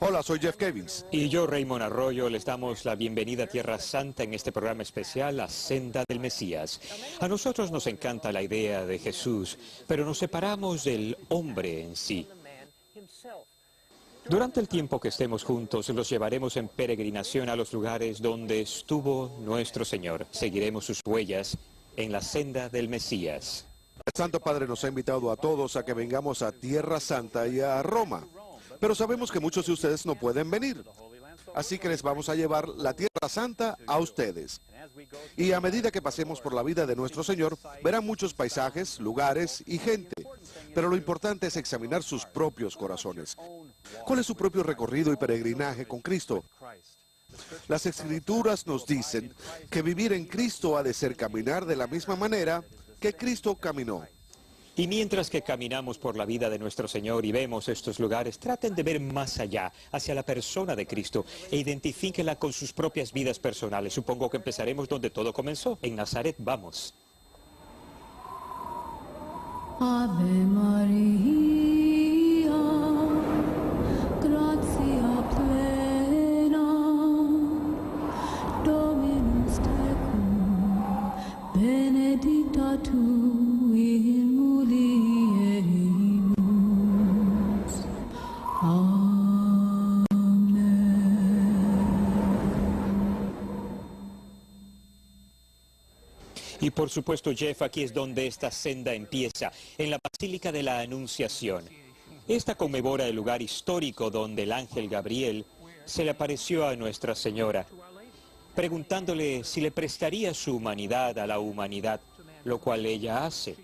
Hola, soy Jeff Kevins. Y yo, Raymond Arroyo, les damos la bienvenida a Tierra Santa en este programa especial, La Senda del Mesías. A nosotros nos encanta la idea de Jesús, pero nos separamos del hombre en sí. Durante el tiempo que estemos juntos, los llevaremos en peregrinación a los lugares donde estuvo nuestro Señor. Seguiremos sus huellas en la senda del Mesías. El Santo Padre nos ha invitado a todos a que vengamos a Tierra Santa y a Roma. Pero sabemos que muchos de ustedes no pueden venir. Así que les vamos a llevar la Tierra Santa a ustedes. Y a medida que pasemos por la vida de nuestro Señor, verán muchos paisajes, lugares y gente. Pero lo importante es examinar sus propios corazones. ¿Cuál es su propio recorrido y peregrinaje con Cristo? Las Escrituras nos dicen que vivir en Cristo ha de ser caminar de la misma manera que Cristo caminó. Y mientras que caminamos por la vida de nuestro Señor y vemos estos lugares, traten de ver más allá, hacia la persona de Cristo, e identifíquenla con sus propias vidas personales. Supongo que empezaremos donde todo comenzó, en Nazaret. Vamos. Ave Maria, gratia plena, Dominus tecum, benedicta tu in mulieribus. Amen. Y por supuesto, Jeff, aquí es donde esta senda empieza, en la Basílica de la Anunciación. Esta conmemora el lugar histórico donde el ángel Gabriel se le apareció a Nuestra Señora, preguntándole si le prestaría su humanidad a la humanidad, lo cual ella hace.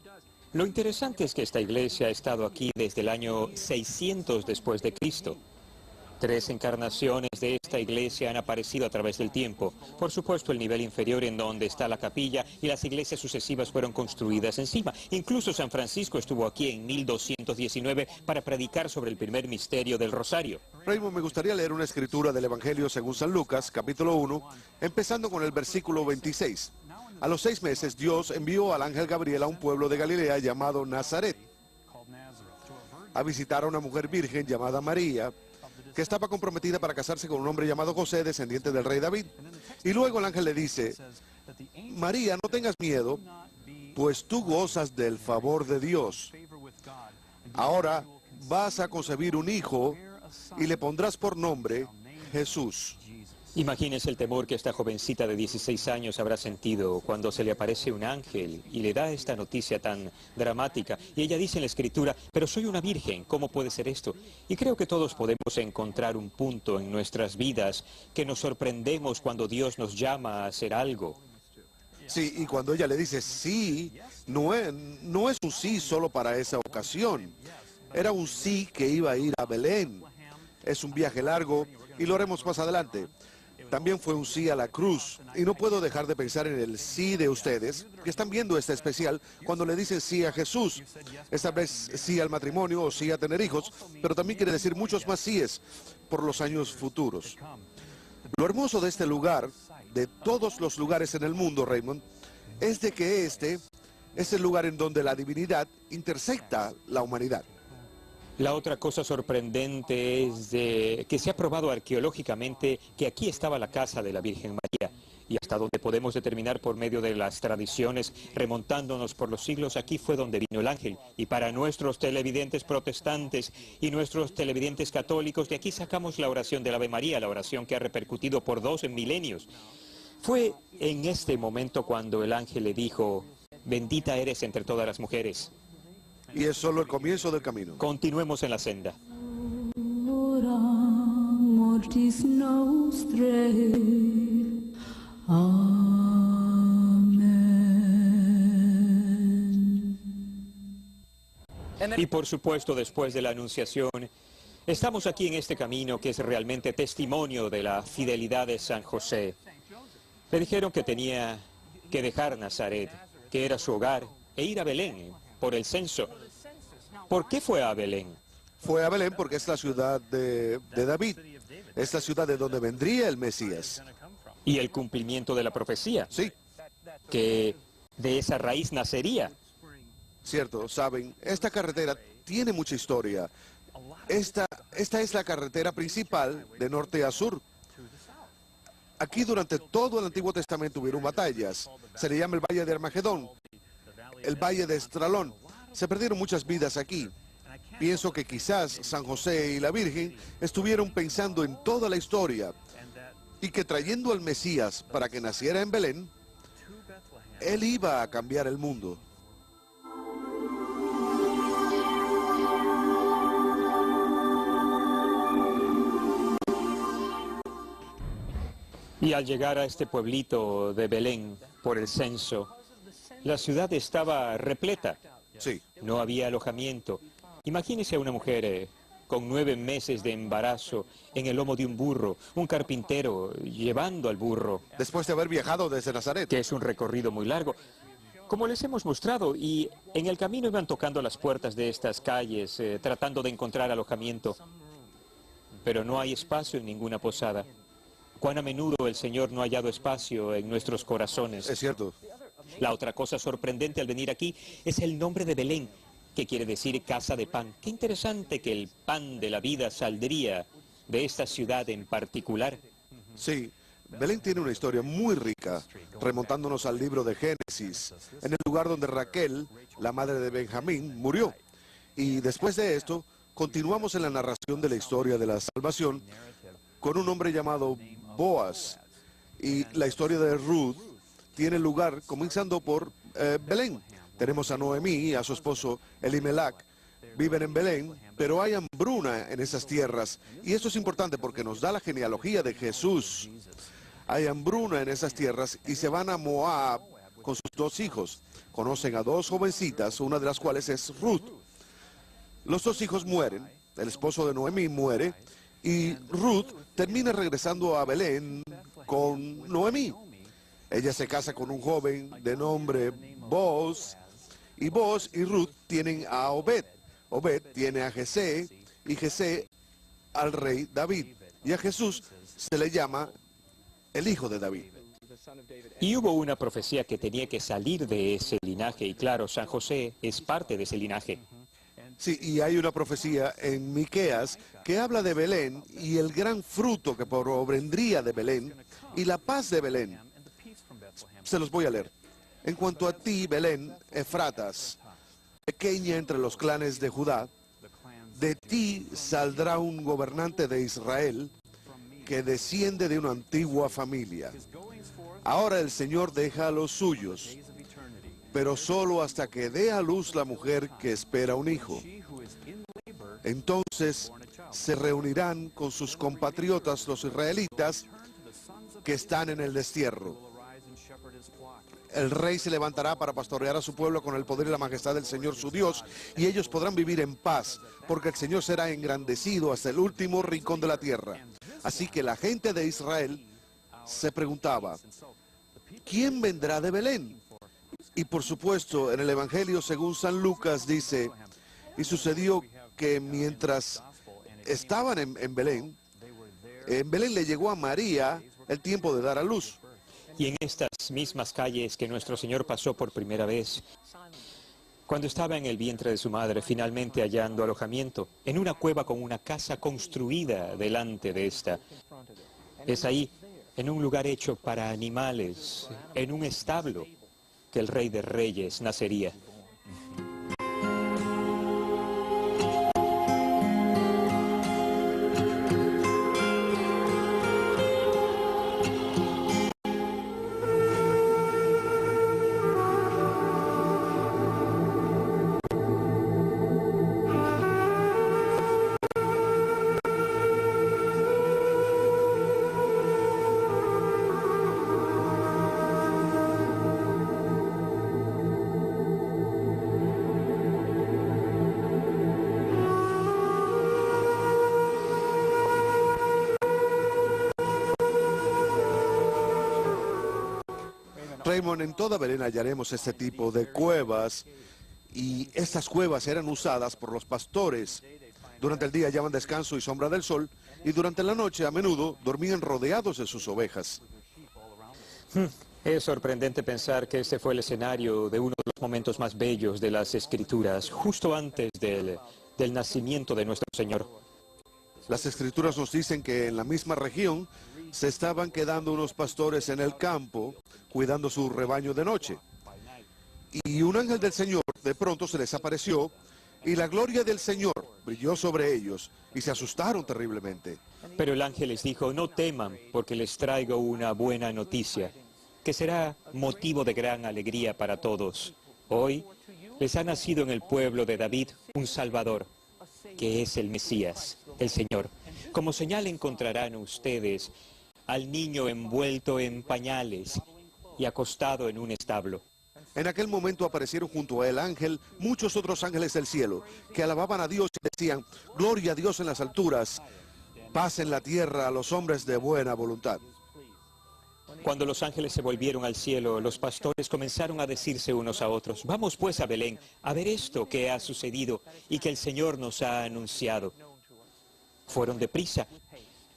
Lo interesante es que esta iglesia ha estado aquí desde el año 600 después de Cristo. 3 encarnaciones de esta iglesia han aparecido a través del tiempo. Por supuesto, el nivel inferior en donde está la capilla y las iglesias sucesivas fueron construidas encima. Incluso San Francisco estuvo aquí en 1219 para predicar sobre el primer misterio del Rosario. Raymond, me gustaría leer una escritura del Evangelio según San Lucas, capítulo 1, empezando con el versículo 26. A los 6 meses, Dios envió al ángel Gabriel a un pueblo de Galilea llamado Nazaret, a visitar a una mujer virgen llamada María, que estaba comprometida para casarse con un hombre llamado José, descendiente del rey David. Y luego el ángel le dice: María, no tengas miedo, pues tú gozas del favor de Dios. Ahora vas a concebir un hijo y le pondrás por nombre Jesús. Imagínense el temor que esta jovencita de 16 años habrá sentido cuando se le aparece un ángel y le da esta noticia tan dramática. Y ella dice en la escritura: pero soy una virgen, ¿cómo puede ser esto? Y creo que todos podemos encontrar un punto en nuestras vidas que nos sorprendemos cuando Dios nos llama a hacer algo. Sí, y cuando ella le dice sí, no es un sí solo para esa ocasión. Era un sí que iba a ir a Belén. Es un viaje largo y lo haremos más adelante. También fue un sí a la cruz. Y no puedo dejar de pensar en el sí de ustedes, que están viendo este especial, cuando le dicen sí a Jesús. Esta vez sí al matrimonio o sí a tener hijos, pero también quiere decir muchos más síes por los años futuros. Lo hermoso de este lugar, de todos los lugares en el mundo, Raymond, es de que este es el lugar en donde la divinidad intersecta la humanidad. La otra cosa sorprendente es que se ha probado arqueológicamente que aquí estaba la casa de la Virgen María. Y hasta donde podemos determinar por medio de las tradiciones, remontándonos por los siglos, aquí fue donde vino el ángel. Y para nuestros televidentes protestantes y nuestros televidentes católicos, de aquí sacamos la oración del Ave María, la oración que ha repercutido por 2 milenios. Fue en este momento cuando el ángel le dijo: bendita eres entre todas las mujeres. Y es solo el comienzo del camino. Continuemos en la senda. Ora mortis nostrae. Amen. Y por supuesto, después de la Anunciación, estamos aquí en este camino que es realmente testimonio de la fidelidad de San José. Le dijeron que tenía que dejar Nazaret, que era su hogar, e ir a Belén por el censo. ¿Por qué fue a Belén? Fue a Belén porque es la ciudad de David. Es la ciudad de donde vendría el Mesías. Y el cumplimiento de la profecía. Sí. Que de esa raíz nacería. Cierto, saben, esta carretera tiene mucha historia. Esta es la carretera principal de norte a sur. Aquí durante todo el Antiguo Testamento hubieron batallas. Se le llama el Valle de Armagedón, el Valle de Estralón. Se perdieron muchas vidas aquí. Pienso que quizás San José y la Virgen estuvieron pensando en toda la historia y que trayendo al Mesías para que naciera en Belén, él iba a cambiar el mundo. Y al llegar a este pueblito de Belén por el censo, la ciudad estaba repleta. Sí. No había alojamiento. Imagínese a una mujer con 9 meses de embarazo en el lomo de un burro, un carpintero llevando al burro, Después de haber viajado desde Nazaret. que es un recorrido muy largo. Como les hemos mostrado, y en el camino iban tocando las puertas de estas calles, tratando de encontrar alojamiento. Pero no hay espacio en ninguna posada. Cuán a menudo el Señor no ha hallado espacio en nuestros corazones. Es cierto. La otra cosa sorprendente al venir aquí es el nombre de Belén, que quiere decir casa de pan. Qué interesante que el pan de la vida saldría de esta ciudad en particular. Sí, Belén tiene una historia muy rica, remontándonos al libro de Génesis, en el lugar donde Raquel, la madre de Benjamín, murió. Y después de esto, continuamos en la narración de la historia de la salvación con un hombre llamado Boaz. Y la historia de Ruth tiene lugar comenzando por Belén. Tenemos a Noemí y a su esposo Elimelech. Viven en Belén, pero hay hambruna en esas tierras. Y esto es importante porque nos da la genealogía de Jesús. Hay hambruna en esas tierras y se van a Moab con sus 2 hijos. Conocen a 2 jovencitas, una de las cuales es Ruth. Los 2 hijos mueren, el esposo de Noemí muere y Ruth termina regresando a Belén con Noemí. Ella se casa con un joven de nombre Boaz, y Boaz y Ruth tienen a Obed. Obed tiene a Jesé, y Jesé al rey David. Y a Jesús se le llama el hijo de David. Y hubo una profecía que tenía que salir de ese linaje, y claro, San José es parte de ese linaje. Sí, y hay una profecía en Miqueas que habla de Belén y el gran fruto que provendría de Belén y la paz de Belén. Se los voy a leer. En cuanto a ti, Belén, Efratas, pequeña entre los clanes de Judá, de ti saldrá un gobernante de Israel que desciende de una antigua familia. Ahora el Señor deja a los suyos, pero solo hasta que dé a luz la mujer que espera un hijo. Entonces se reunirán con sus compatriotas los israelitas que están en el destierro. El rey se levantará para pastorear a su pueblo con el poder y la majestad del Señor su Dios, y ellos podrán vivir en paz, porque el Señor será engrandecido hasta el último rincón de la tierra. Así que la gente de Israel se preguntaba, ¿quién vendrá de Belén? Y por supuesto, en el Evangelio según San Lucas dice, y sucedió que mientras estaban en Belén le llegó a María el tiempo de dar a luz. Y en estas mismas calles que nuestro Señor pasó por primera vez, cuando estaba en el vientre de su madre, finalmente hallando alojamiento, en una cueva con una casa construida delante de esta. Es ahí, en un lugar hecho para animales, en un establo, que el Rey de Reyes nacería. Raymond, en toda Belén hallaremos este tipo de cuevas, y estas cuevas eran usadas por los pastores. Durante el día hallaban descanso y sombra del sol, y durante la noche a menudo dormían rodeados de sus ovejas. Es sorprendente pensar que este fue el escenario de uno de los momentos más bellos de las Escrituras, justo antes del del nacimiento de nuestro Señor. Las escrituras nos dicen que en la misma región se estaban quedando unos pastores en el campo cuidando su rebaño de noche. Y un ángel del Señor de pronto se les apareció y la gloria del Señor brilló sobre ellos y se asustaron terriblemente. Pero el ángel les dijo, no teman, porque les traigo una buena noticia, que será motivo de gran alegría para todos. Hoy les ha nacido en el pueblo de David un Salvador, que es el Mesías, el Señor. Como señal encontrarán ustedes al niño envuelto en pañales y acostado en un establo. En aquel momento aparecieron junto a el ángel muchos otros ángeles del cielo que alababan a Dios y decían, gloria a Dios en las alturas, paz en la tierra a los hombres de buena voluntad. Cuando los ángeles se volvieron al cielo, los pastores comenzaron a decirse unos a otros, vamos pues a Belén a ver esto que ha sucedido y que el Señor nos ha anunciado. Fueron deprisa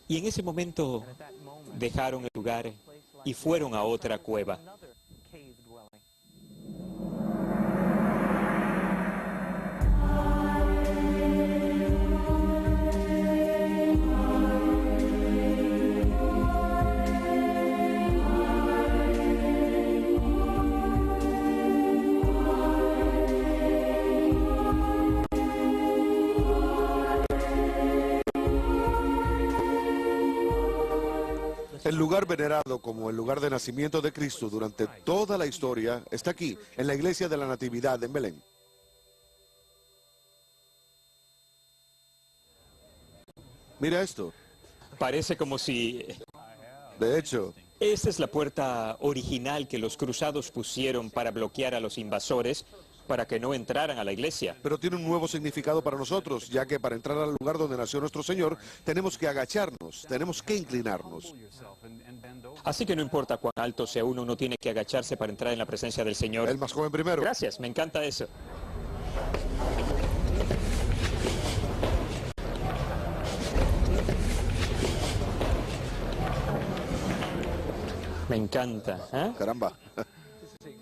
y en ese momento dejaron el lugar y fueron a otra cueva. El lugar venerado como el lugar de nacimiento de Cristo durante toda la historia está aquí, en la iglesia de la Natividad en Belén. Mira esto. Parece como si... De hecho, Esta es la puerta original que los cruzados pusieron para bloquear a los invasores, para que no entraran a la iglesia. pero tiene un nuevo significado para nosotros, ya que para entrar al lugar donde nació nuestro Señor, tenemos que agacharnos, tenemos que inclinarnos. Así que no importa cuán alto sea uno, uno tiene que agacharse para entrar en la presencia del Señor. El más joven primero. Gracias, me encanta eso. Me encanta, ¿eh? Caramba.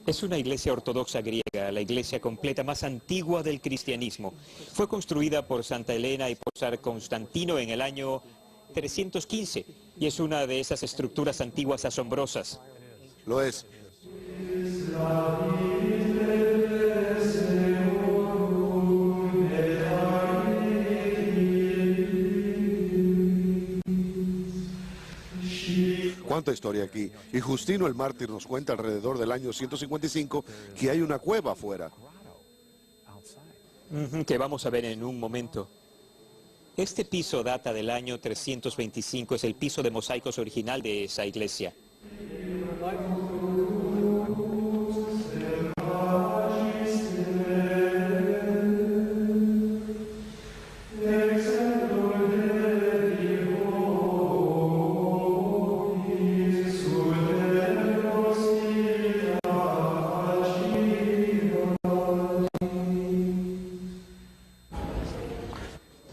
Es una iglesia ortodoxa griega, la iglesia completa más antigua del cristianismo. Fue construida por Santa Elena y por Zar Constantino en el año 315 y es una de esas estructuras antiguas asombrosas. Lo es. Cuánta historia aquí. Y Justino el mártir nos cuenta alrededor del año 155 que hay una cueva afuera. Que vamos a ver en un momento. Este piso data del año 325, es el piso de mosaicos original de esa iglesia.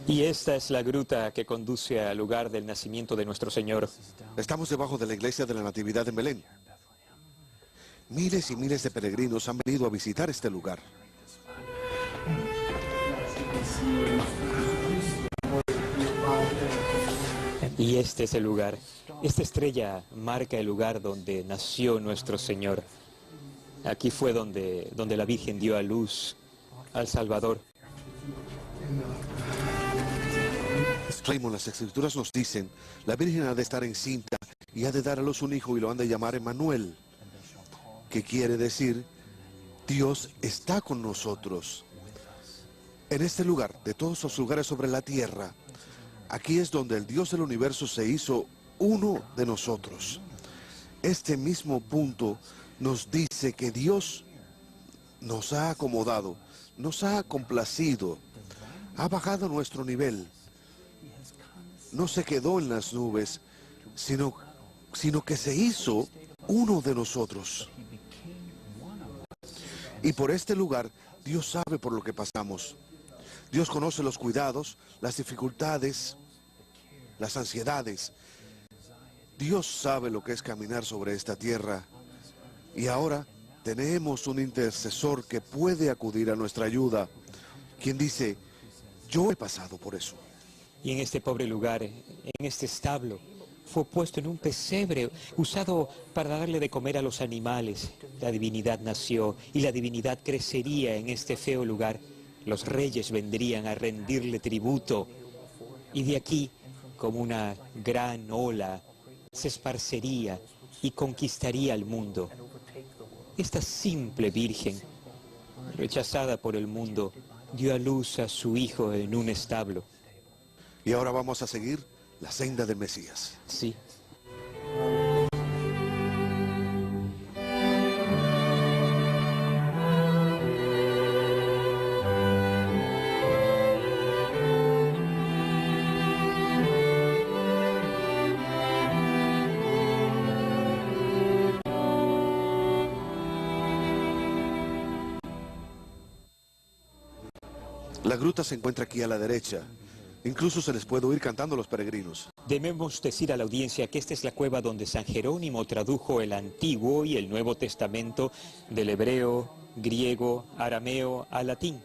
Y esta es la gruta que conduce al lugar del nacimiento de nuestro Señor. Estamos debajo de la iglesia de la Natividad en Belén. Miles y miles de peregrinos han venido a visitar este lugar. Y este es el lugar. Esta estrella marca el lugar donde nació nuestro Señor. Aquí fue donde la Virgen dio a luz al Salvador. Raymond, las escrituras nos dicen, la Virgen ha de estar encinta y ha de dar a luz un hijo y lo han de llamar Emmanuel, que quiere decir, Dios está con nosotros. En este lugar, de todos los lugares sobre la tierra, aquí es donde el Dios del universo se hizo uno de nosotros. Este mismo punto nos dice que Dios nos ha acomodado, nos ha complacido, ha bajado nuestro nivel. No se quedó en las nubes, sino que se hizo uno de nosotros. Y por este lugar, Dios sabe por lo que pasamos. Dios conoce los cuidados, las dificultades, las ansiedades. Dios sabe lo que es caminar sobre esta tierra. Y ahora tenemos un intercesor que puede acudir a nuestra ayuda, quien dice, Yo he pasado por eso. Y en este pobre lugar, en este establo, fue puesto en un pesebre usado para darle de comer a los animales. La divinidad nació y la divinidad crecería en este feo lugar. Los reyes vendrían a rendirle tributo. Y de aquí, como una gran ola, se esparcería y conquistaría el mundo. Esta simple virgen, rechazada por el mundo, dio a luz a su hijo en un establo. Y ahora vamos a seguir la senda del Mesías. Sí. La gruta se encuentra aquí a la derecha. Incluso se les puede oír cantando a los peregrinos. Debemos decir a la audiencia que esta es la cueva donde San Jerónimo tradujo el Antiguo y el Nuevo Testamento del hebreo, griego, arameo al latín.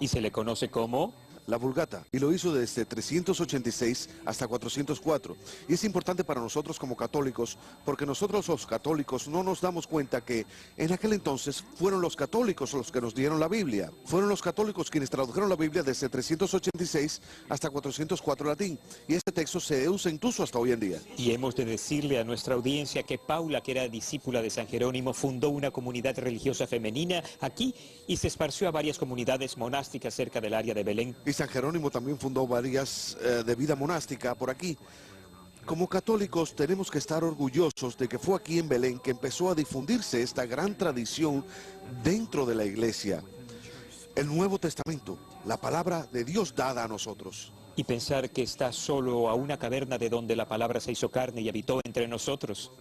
Y se le conoce como... La Vulgata, y lo hizo desde 386 hasta 404. Y es importante para nosotros como católicos, porque nosotros los católicos no nos damos cuenta que en aquel entonces fueron los católicos los que nos dieron la Biblia. Fueron los católicos quienes tradujeron la Biblia desde 386 hasta 404 latín. Y este texto se usa incluso hasta hoy en día. Y hemos de decirle a nuestra audiencia que Paula, que era discípula de San Jerónimo, fundó una comunidad religiosa femenina aquí y se esparció a varias comunidades monásticas cerca del área de Belén. Y San Jerónimo también fundó varias de vida monástica por aquí. Como católicos tenemos que estar orgullosos de que fue aquí en Belén que empezó a difundirse esta gran tradición dentro de la iglesia. El Nuevo Testamento, la palabra de Dios dada a nosotros. Y pensar que está solo a una caverna de donde la palabra se hizo carne y habitó entre nosotros.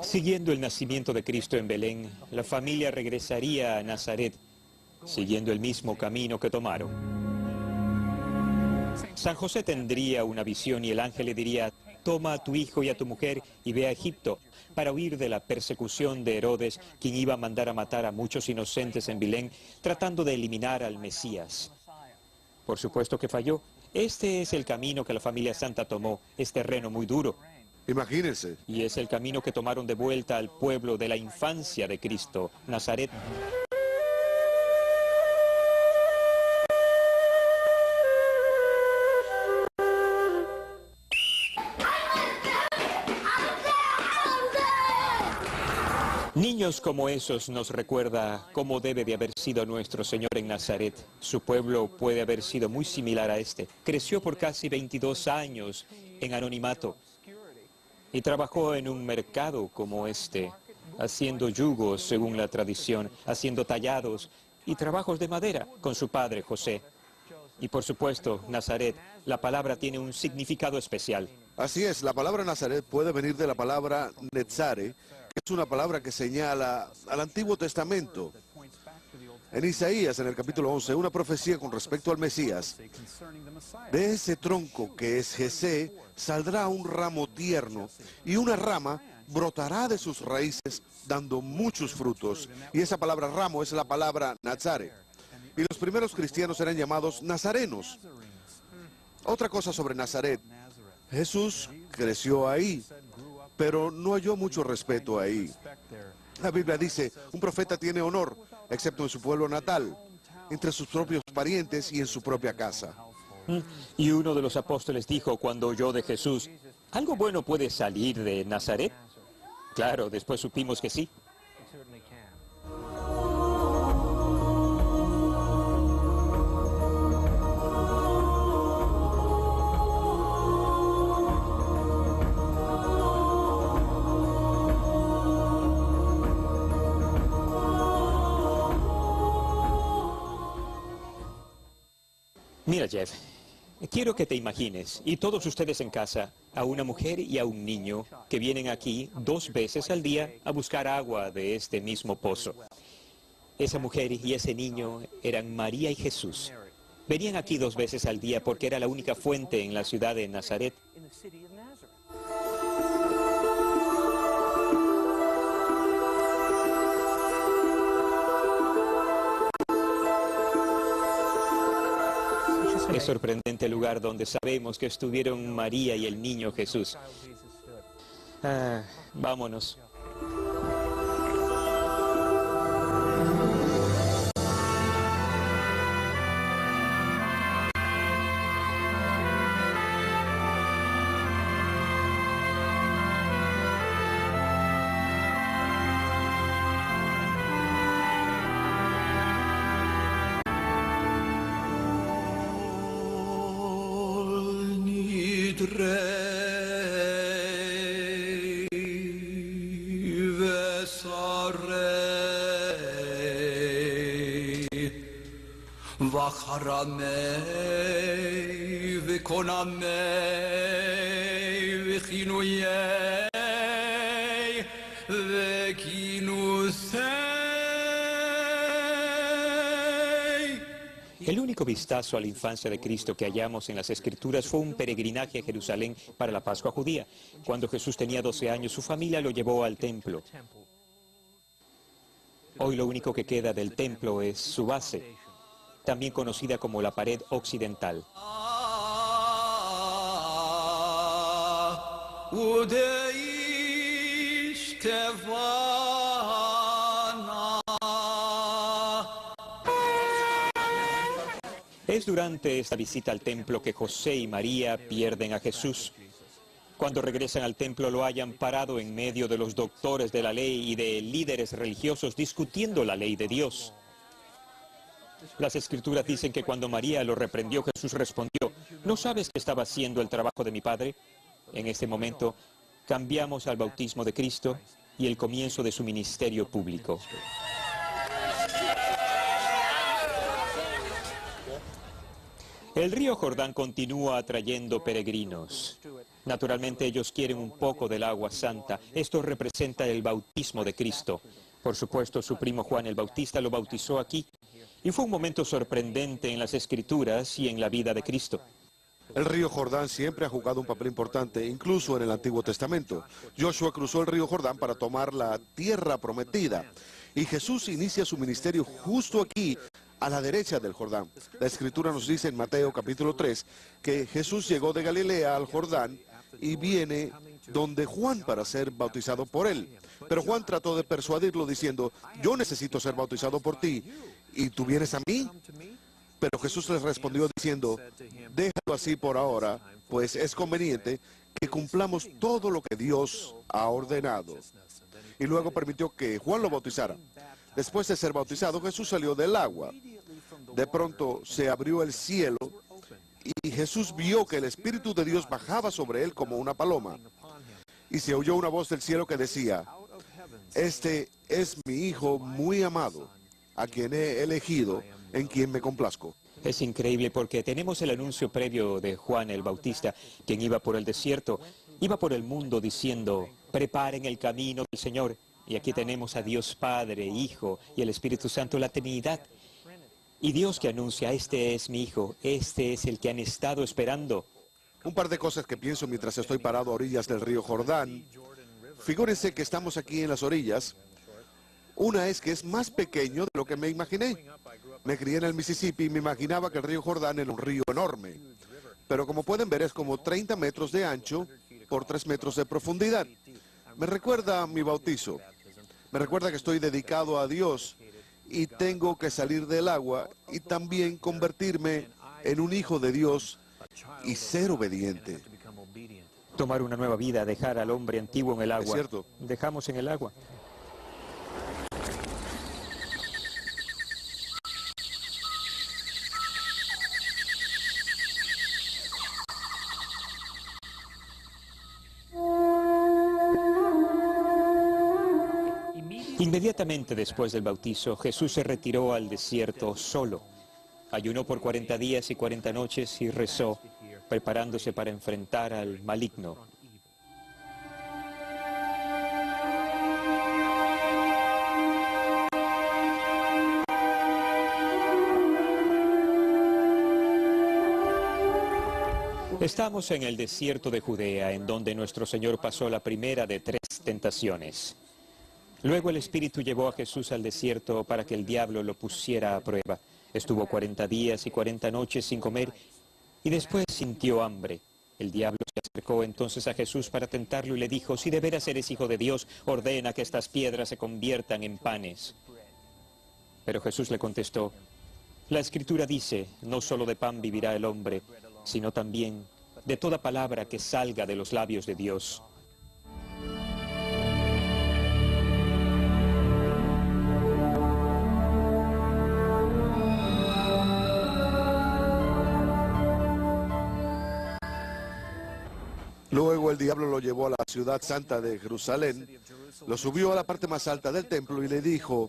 Siguiendo el nacimiento de Cristo en Belén, la familia regresaría a Nazaret, siguiendo el mismo camino que tomaron. San José tendría una visión y el ángel le diría: toma a tu hijo y a tu mujer y ve a Egipto para huir de la persecución de Herodes, quien iba a mandar a matar a muchos inocentes en Belén, tratando de eliminar al Mesías. Por supuesto que falló. Este es el camino que la familia santa tomó, es terreno muy duro. Imagínense. Y es el camino que tomaron de vuelta al pueblo de la infancia de Cristo, Nazaret. Niños como esos nos recuerda cómo debe de haber sido nuestro Señor en Nazaret. Su pueblo puede haber sido muy similar a este. Creció por casi 22 años en anonimato y trabajó en un mercado como este, haciendo yugos según la tradición, haciendo tallados y trabajos de madera con su padre José. Y por supuesto, Nazaret, la palabra tiene un significado especial. Así es, la palabra Nazaret puede venir de la palabra Netzare, que es una palabra que señala al Antiguo Testamento. En Isaías, en el capítulo 11, una profecía con respecto al Mesías. De ese tronco que es Jesé, saldrá un ramo tierno, y una rama brotará de sus raíces, dando muchos frutos. Y esa palabra ramo es la palabra Nazare. Y los primeros cristianos eran llamados nazarenos. Otra cosa sobre Nazaret. Jesús creció ahí, pero no halló mucho respeto ahí. La Biblia dice, un profeta tiene honor, excepto en su pueblo natal, entre sus propios parientes y en su propia casa. Y uno de los apóstoles dijo cuando oyó de Jesús: ¿algo bueno puede salir de Nazaret? Claro, después supimos que sí. Mira, Jeff, Quiero que te imagines, y todos ustedes en casa, a una mujer y a un niño que vienen aquí 2 veces al día a buscar agua de este mismo pozo. Esa mujer y ese niño eran María y Jesús. Venían aquí 2 veces al día porque era la única fuente en la ciudad de Nazaret. Es sorprendente el lugar donde sabemos que estuvieron María y el niño Jesús. Vámonos. El único vistazo a la infancia de Cristo que hallamos en las Escrituras fue un peregrinaje a Jerusalén para la Pascua judía. Cuando Jesús tenía 12 años, su familia lo llevó al templo. Hoy lo único que queda del templo es su base, también conocida como la pared occidental. Es durante esta visita al templo que José y María pierden a Jesús. Cuando regresan al templo lo hallan parado en medio de los doctores de la ley y de líderes religiosos discutiendo la ley de Dios. Las Escrituras dicen que cuando María lo reprendió, Jesús respondió: ¿no sabes que estaba haciendo el trabajo de mi Padre? En este momento cambiamos al bautismo de Cristo y el comienzo de su ministerio público. El río Jordán continúa atrayendo peregrinos. Naturalmente ellos quieren un poco del agua santa. Esto representa el bautismo de Cristo. Por supuesto, su primo Juan el Bautista lo bautizó aquí. Y fue un momento sorprendente en las Escrituras y en la vida de Cristo. El río Jordán siempre ha jugado un papel importante, incluso en el Antiguo Testamento. Joshua cruzó el río Jordán para tomar la tierra prometida. Y Jesús inicia su ministerio justo aquí, a la derecha del Jordán. La Escritura nos dice en Mateo capítulo 3 que Jesús llegó de Galilea al Jordán y viene donde Juan para ser bautizado por él. Pero Juan trató de persuadirlo diciendo: yo necesito ser bautizado por ti, ¿y tú vienes a mí? Pero Jesús les respondió diciendo: déjalo así por ahora, pues es conveniente que cumplamos todo lo que Dios ha ordenado. Y luego permitió que Juan lo bautizara. Después de ser bautizado, Jesús salió del agua. De pronto se abrió el cielo y Jesús vio que el Espíritu de Dios bajaba sobre él como una paloma. Y se oyó una voz del cielo que decía: este es mi Hijo muy amado, a quien he elegido, en quien me complazco. Es increíble porque tenemos el anuncio previo de Juan el Bautista, quien iba por el desierto, iba por el mundo diciendo: preparen el camino del Señor. Y aquí tenemos a Dios Padre, Hijo y el Espíritu Santo, la Trinidad. Y Dios que anuncia: este es mi Hijo, este es el que han estado esperando. Un par de cosas que pienso mientras estoy parado a orillas del río Jordán. Figúrense que estamos aquí en las orillas. Una es que es más pequeño de lo que me imaginé. Me crié en el Mississippi y me imaginaba que el río Jordán era un río enorme. Pero como pueden ver, es como 30 metros de ancho por 3 metros de profundidad. Me recuerda a mi bautizo. Me recuerda que estoy dedicado a Dios y tengo que salir del agua y también convertirme en un hijo de Dios y ser obediente. Tomar una nueva vida, dejar al hombre antiguo en el agua. Es cierto. Dejamos en el agua. Inmediatamente después del bautizo, Jesús se retiró al desierto solo. Ayunó por 40 días y 40 noches y rezó, preparándose para enfrentar al maligno. Estamos en el desierto de Judea, en donde nuestro Señor pasó la primera de 3 tentaciones. Luego el Espíritu llevó a Jesús al desierto para que el diablo lo pusiera a prueba. Estuvo 40 días y 40 noches sin comer y después sintió hambre. El diablo se acercó entonces a Jesús para tentarlo y le dijo: si de veras eres hijo de Dios, ordena que estas piedras se conviertan en panes. Pero Jesús le contestó: la Escritura dice, no solo de pan vivirá el hombre, sino también de toda palabra que salga de los labios de Dios. Luego el diablo lo llevó a la ciudad santa de Jerusalén, lo subió a la parte más alta del templo y le dijo: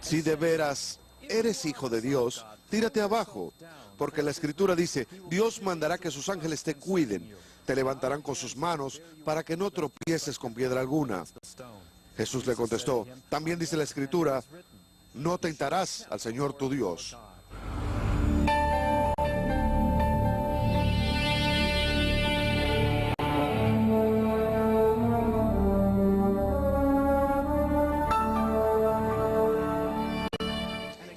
si de veras eres hijo de Dios, tírate abajo, porque la Escritura dice, Dios mandará que sus ángeles te cuiden, te levantarán con sus manos para que no tropieces con piedra alguna. Jesús le contestó, también dice la Escritura, no tentarás al Señor tu Dios.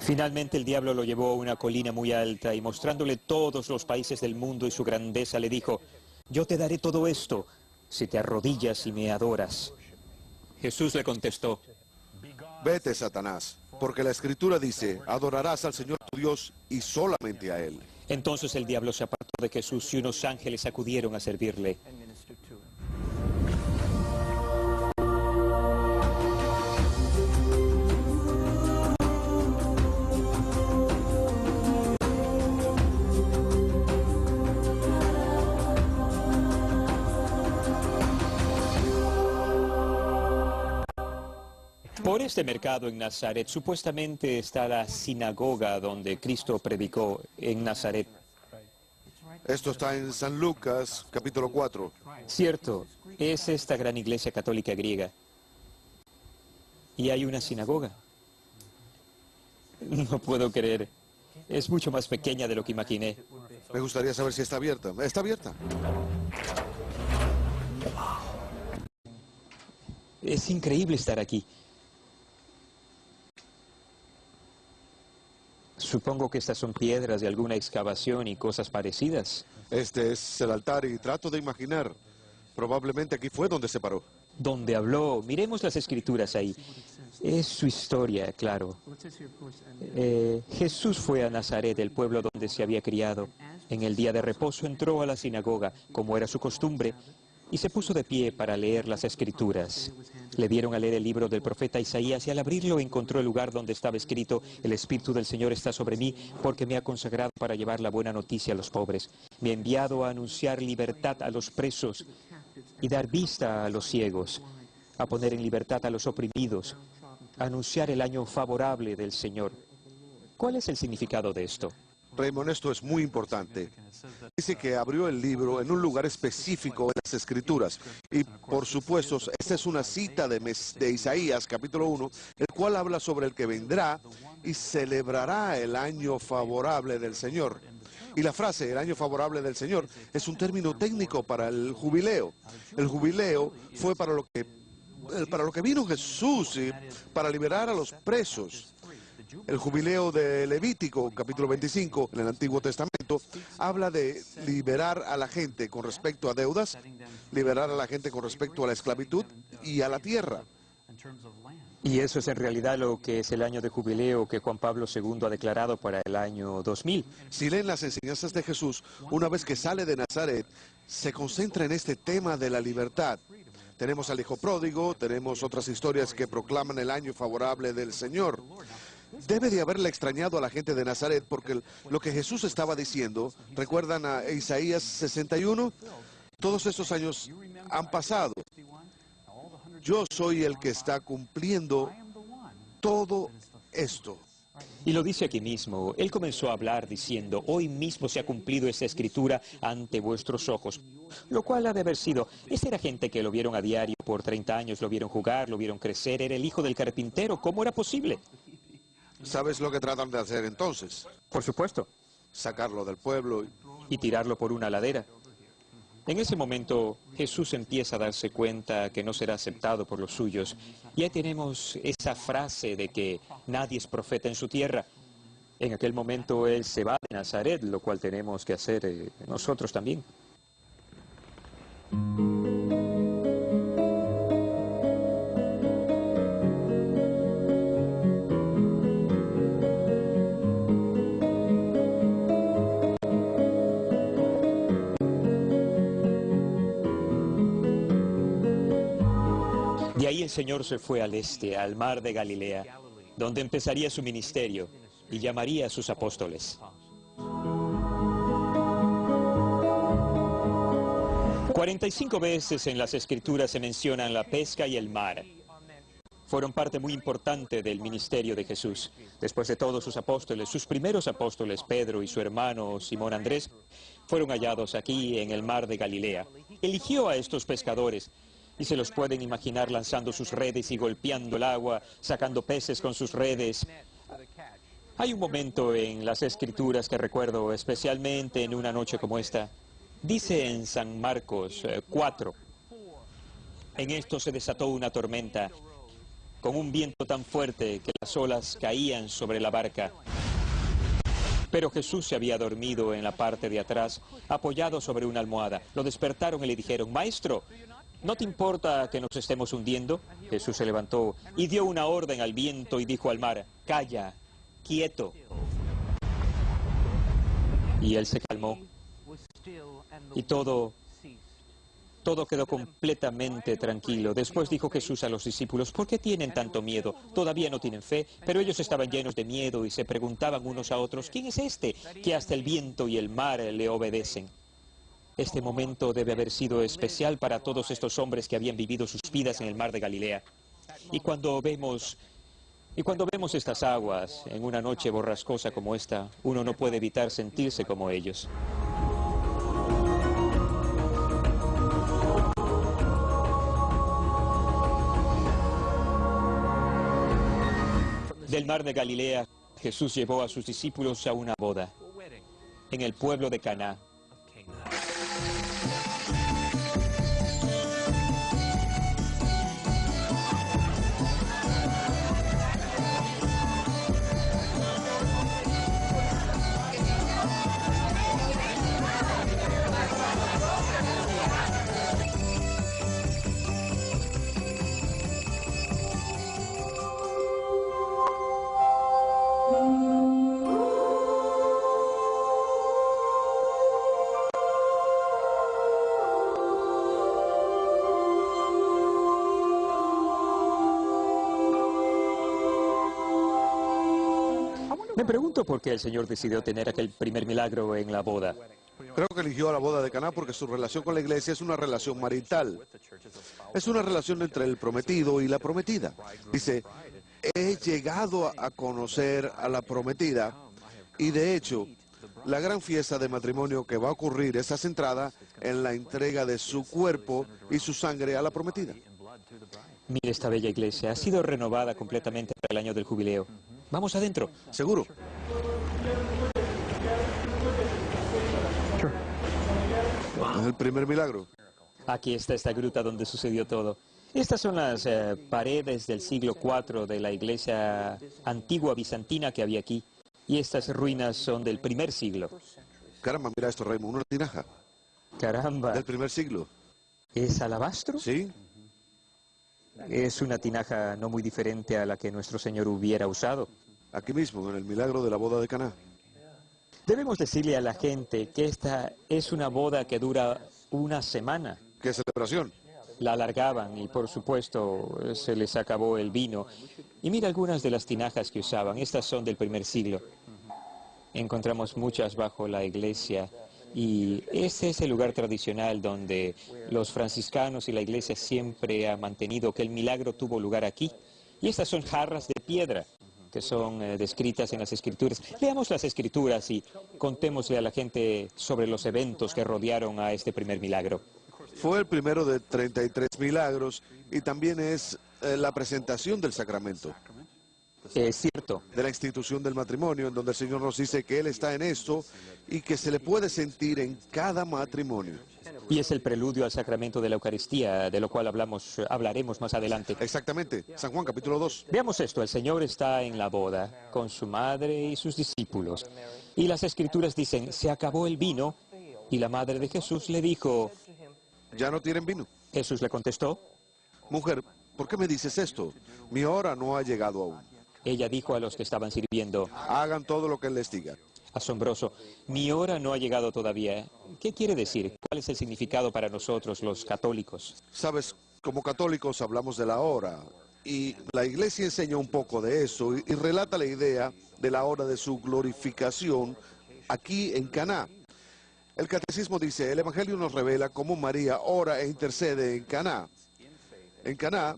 Finalmente el diablo lo llevó a una colina muy alta y mostrándole todos los países del mundo y su grandeza le dijo: yo te daré todo esto si te arrodillas y me adoras. Jesús le contestó: vete, Satanás, porque la Escritura dice, adorarás al Señor tu Dios y solamente a Él. Entonces el diablo se apartó de Jesús y unos ángeles acudieron a servirle. Por este mercado en Nazaret, supuestamente está la sinagoga donde Cristo predicó en Nazaret. Esto está en San Lucas, capítulo 4. Cierto, es esta gran iglesia católica griega. Y hay una sinagoga. No puedo creer. Es mucho más pequeña de lo que imaginé. Me gustaría saber si está abierta. ¿Está abierta? Es increíble estar aquí. Supongo que estas son piedras de alguna excavación y cosas parecidas. Este es el altar y trato de imaginar. Probablemente aquí fue donde se paró. Donde habló. Miremos las escrituras ahí. Es su historia, claro. Jesús fue a Nazaret, el pueblo donde se había criado. En el día de reposo entró a la sinagoga, como era su costumbre, y se puso de pie para leer las escrituras. Le dieron a leer el libro del profeta Isaías y al abrirlo encontró el lugar donde estaba escrito: el Espíritu del Señor está sobre mí porque me ha consagrado para llevar la buena noticia a los pobres. Me ha enviado a anunciar libertad a los presos y dar vista a los ciegos, a poner en libertad a los oprimidos, a anunciar el año favorable del Señor. ¿Cuál es el significado de esto? Raymond, esto es muy importante. Dice que abrió el libro en un lugar específico en las Escrituras. Y por supuesto, esta es una cita de Isaías, capítulo 1, el cual habla sobre el que vendrá y celebrará el año favorable del Señor. Y la frase, el año favorable del Señor, es un término técnico para el jubileo. El jubileo fue para lo que vino Jesús, y para liberar a los presos. El jubileo de Levítico, capítulo 25, en el Antiguo Testamento, habla de liberar a la gente con respecto a deudas, liberar a la gente con respecto a la esclavitud y a la tierra. Y eso es en realidad lo que es el año de jubileo que Juan Pablo II ha declarado para el año 2000. Si leen las enseñanzas de Jesús, una vez que sale de Nazaret, se concentra en este tema de la libertad. Tenemos al hijo pródigo, tenemos otras historias que proclaman el año favorable del Señor. Debe de haberle extrañado a la gente de Nazaret porque lo que Jesús estaba diciendo, ¿recuerdan a Isaías 61? Todos estos años han pasado. Yo soy el que está cumpliendo todo esto. Y lo dice aquí mismo. Él comenzó a hablar diciendo, hoy mismo se ha cumplido esta escritura ante vuestros ojos. Lo cual ha de haber sido, esta era gente que lo vieron a diario por 30 años, lo vieron jugar, lo vieron crecer, era el hijo del carpintero. ¿Cómo era posible? ¿Sabes lo que tratan de hacer entonces? Por supuesto. Sacarlo del pueblo. Y tirarlo por una ladera. En ese momento Jesús empieza a darse cuenta que no será aceptado por los suyos. Y ahí tenemos esa frase de que nadie es profeta en su tierra. En aquel momento Él se va de Nazaret, lo cual tenemos que hacer nosotros también. De ahí el Señor se fue al este, al mar de Galilea, donde empezaría su ministerio y llamaría a sus apóstoles. 45 veces en las Escrituras se mencionan la pesca y el mar. Fueron parte muy importante del ministerio de Jesús. Después de todos sus apóstoles, sus primeros apóstoles, Pedro y su hermano Simón Andrés, fueron hallados aquí en el mar de Galilea. Eligió a estos pescadores. Y se los pueden imaginar lanzando sus redes y golpeando el agua, sacando peces con sus redes. Hay un momento en las Escrituras que recuerdo especialmente en una noche como esta. Dice en San Marcos 4, en esto se desató una tormenta, con un viento tan fuerte que las olas caían sobre la barca. Pero Jesús se había dormido en la parte de atrás, apoyado sobre una almohada. Lo despertaron y le dijeron, Maestro, ¿no te importa que nos estemos hundiendo? Jesús se levantó y dio una orden al viento y dijo al mar, calla, quieto. Y él se calmó y todo quedó completamente tranquilo. Después dijo Jesús a los discípulos, ¿por qué tienen tanto miedo? Todavía no tienen fe, pero ellos estaban llenos de miedo y se preguntaban unos a otros, ¿quién es este que hasta el viento y el mar le obedecen? Este momento debe haber sido especial para todos estos hombres que habían vivido sus vidas en el mar de Galilea. Y cuando vemos estas aguas en una noche borrascosa como esta, uno no puede evitar sentirse como ellos. Del mar de Galilea, Jesús llevó a sus discípulos a una boda en el pueblo de Caná. Me pregunto por qué el Señor decidió tener aquel primer milagro en la boda. Creo que eligió a la boda de Caná porque su relación con la iglesia es una relación marital. Es una relación entre el prometido y la prometida. Dice, he llegado a conocer a la prometida y de hecho, la gran fiesta de matrimonio que va a ocurrir está centrada en la entrega de su cuerpo y su sangre a la prometida. Mire, esta bella iglesia ha sido renovada completamente para el año del jubileo. Vamos adentro. ¿Seguro? Es el primer milagro. Aquí está esta gruta donde sucedió todo. Estas son las paredes del siglo IV de la iglesia antigua bizantina que había aquí. Y estas ruinas son del primer siglo. Caramba, mira esto, Raymond, una tinaja. Caramba. Del primer siglo. ¿Es alabastro? Sí. Es una tinaja no muy diferente a la que nuestro Señor hubiera usado. Aquí mismo, en el milagro de la boda de Caná. Debemos decirle a la gente que esta es una boda que dura una semana. ¿Qué celebración? La alargaban y por supuesto se les acabó el vino. Y mira algunas de las tinajas que usaban. Estas son del primer siglo. Encontramos muchas bajo la iglesia. Y este es el lugar tradicional donde los franciscanos y la iglesia siempre han mantenido que el milagro tuvo lugar aquí. Y estas son jarras de piedra. que son descritas en las Escrituras. Leamos las Escrituras y contémosle a la gente sobre los eventos que rodearon a este primer milagro. Fue el primero de 33 milagros y también es la presentación del sacramento, Es cierto, de la institución del matrimonio, en donde el Señor nos dice que Él está en esto y que se le puede sentir en cada matrimonio. y es el preludio al sacramento de la Eucaristía, de lo cual hablaremos más adelante. Exactamente, San Juan capítulo 2. Veamos esto, el Señor está en la boda con su madre y sus discípulos. Y las Escrituras dicen, se acabó el vino, y la madre de Jesús le dijo, ¿Ya no tienen vino? Jesús le contestó, Mujer, ¿por qué me dices esto? Mi hora no ha llegado aún. ella dijo a los que estaban sirviendo, Hagan todo lo que Él les diga. asombroso, mi hora no ha llegado todavía. ¿Qué quiere decir? ¿Cuál es el significado para nosotros, los católicos? Sabes, como católicos hablamos de la hora y la iglesia enseña un poco de eso y relata la idea de la hora de su glorificación aquí en Caná. El catecismo dice, el Evangelio nos revela cómo María ora e intercede en Caná. En Caná,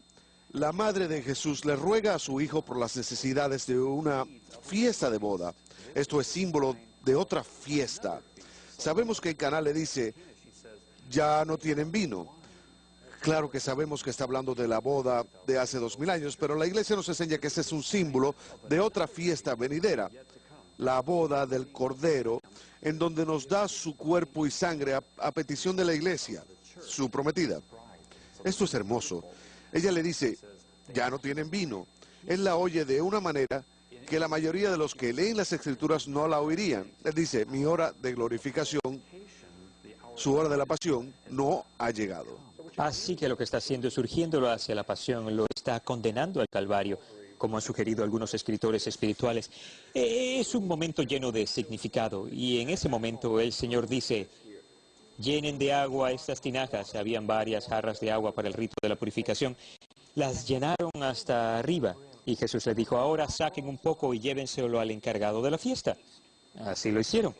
la madre de Jesús le ruega a su hijo por las necesidades de una fiesta de boda. Esto es símbolo de otra fiesta. Sabemos que en Caná le dice, ya no tienen vino. Claro que sabemos que está hablando de la boda de hace 2000 años, pero la iglesia nos enseña que ese es un símbolo de otra fiesta venidera, la boda del Cordero, en donde nos da su cuerpo y sangre a petición de la iglesia, su prometida. Esto es hermoso. Ella le dice, ya no tienen vino. Él la oye de una manera que la mayoría de los que leen las Escrituras no la oirían. Él dice, mi hora de glorificación, su hora de la pasión, no ha llegado. Así que lo que está haciendo es urgiéndolo hacia la pasión, lo está condenando al Calvario, como han sugerido algunos escritores espirituales. Es un momento lleno de significado, y en ese momento el Señor dice, llenen de agua estas tinajas. Habían varias jarras de agua para el rito de la purificación. Las llenaron hasta arriba, y Jesús le dijo, ahora saquen un poco y llévenselo al encargado de la fiesta. Así lo hicieron.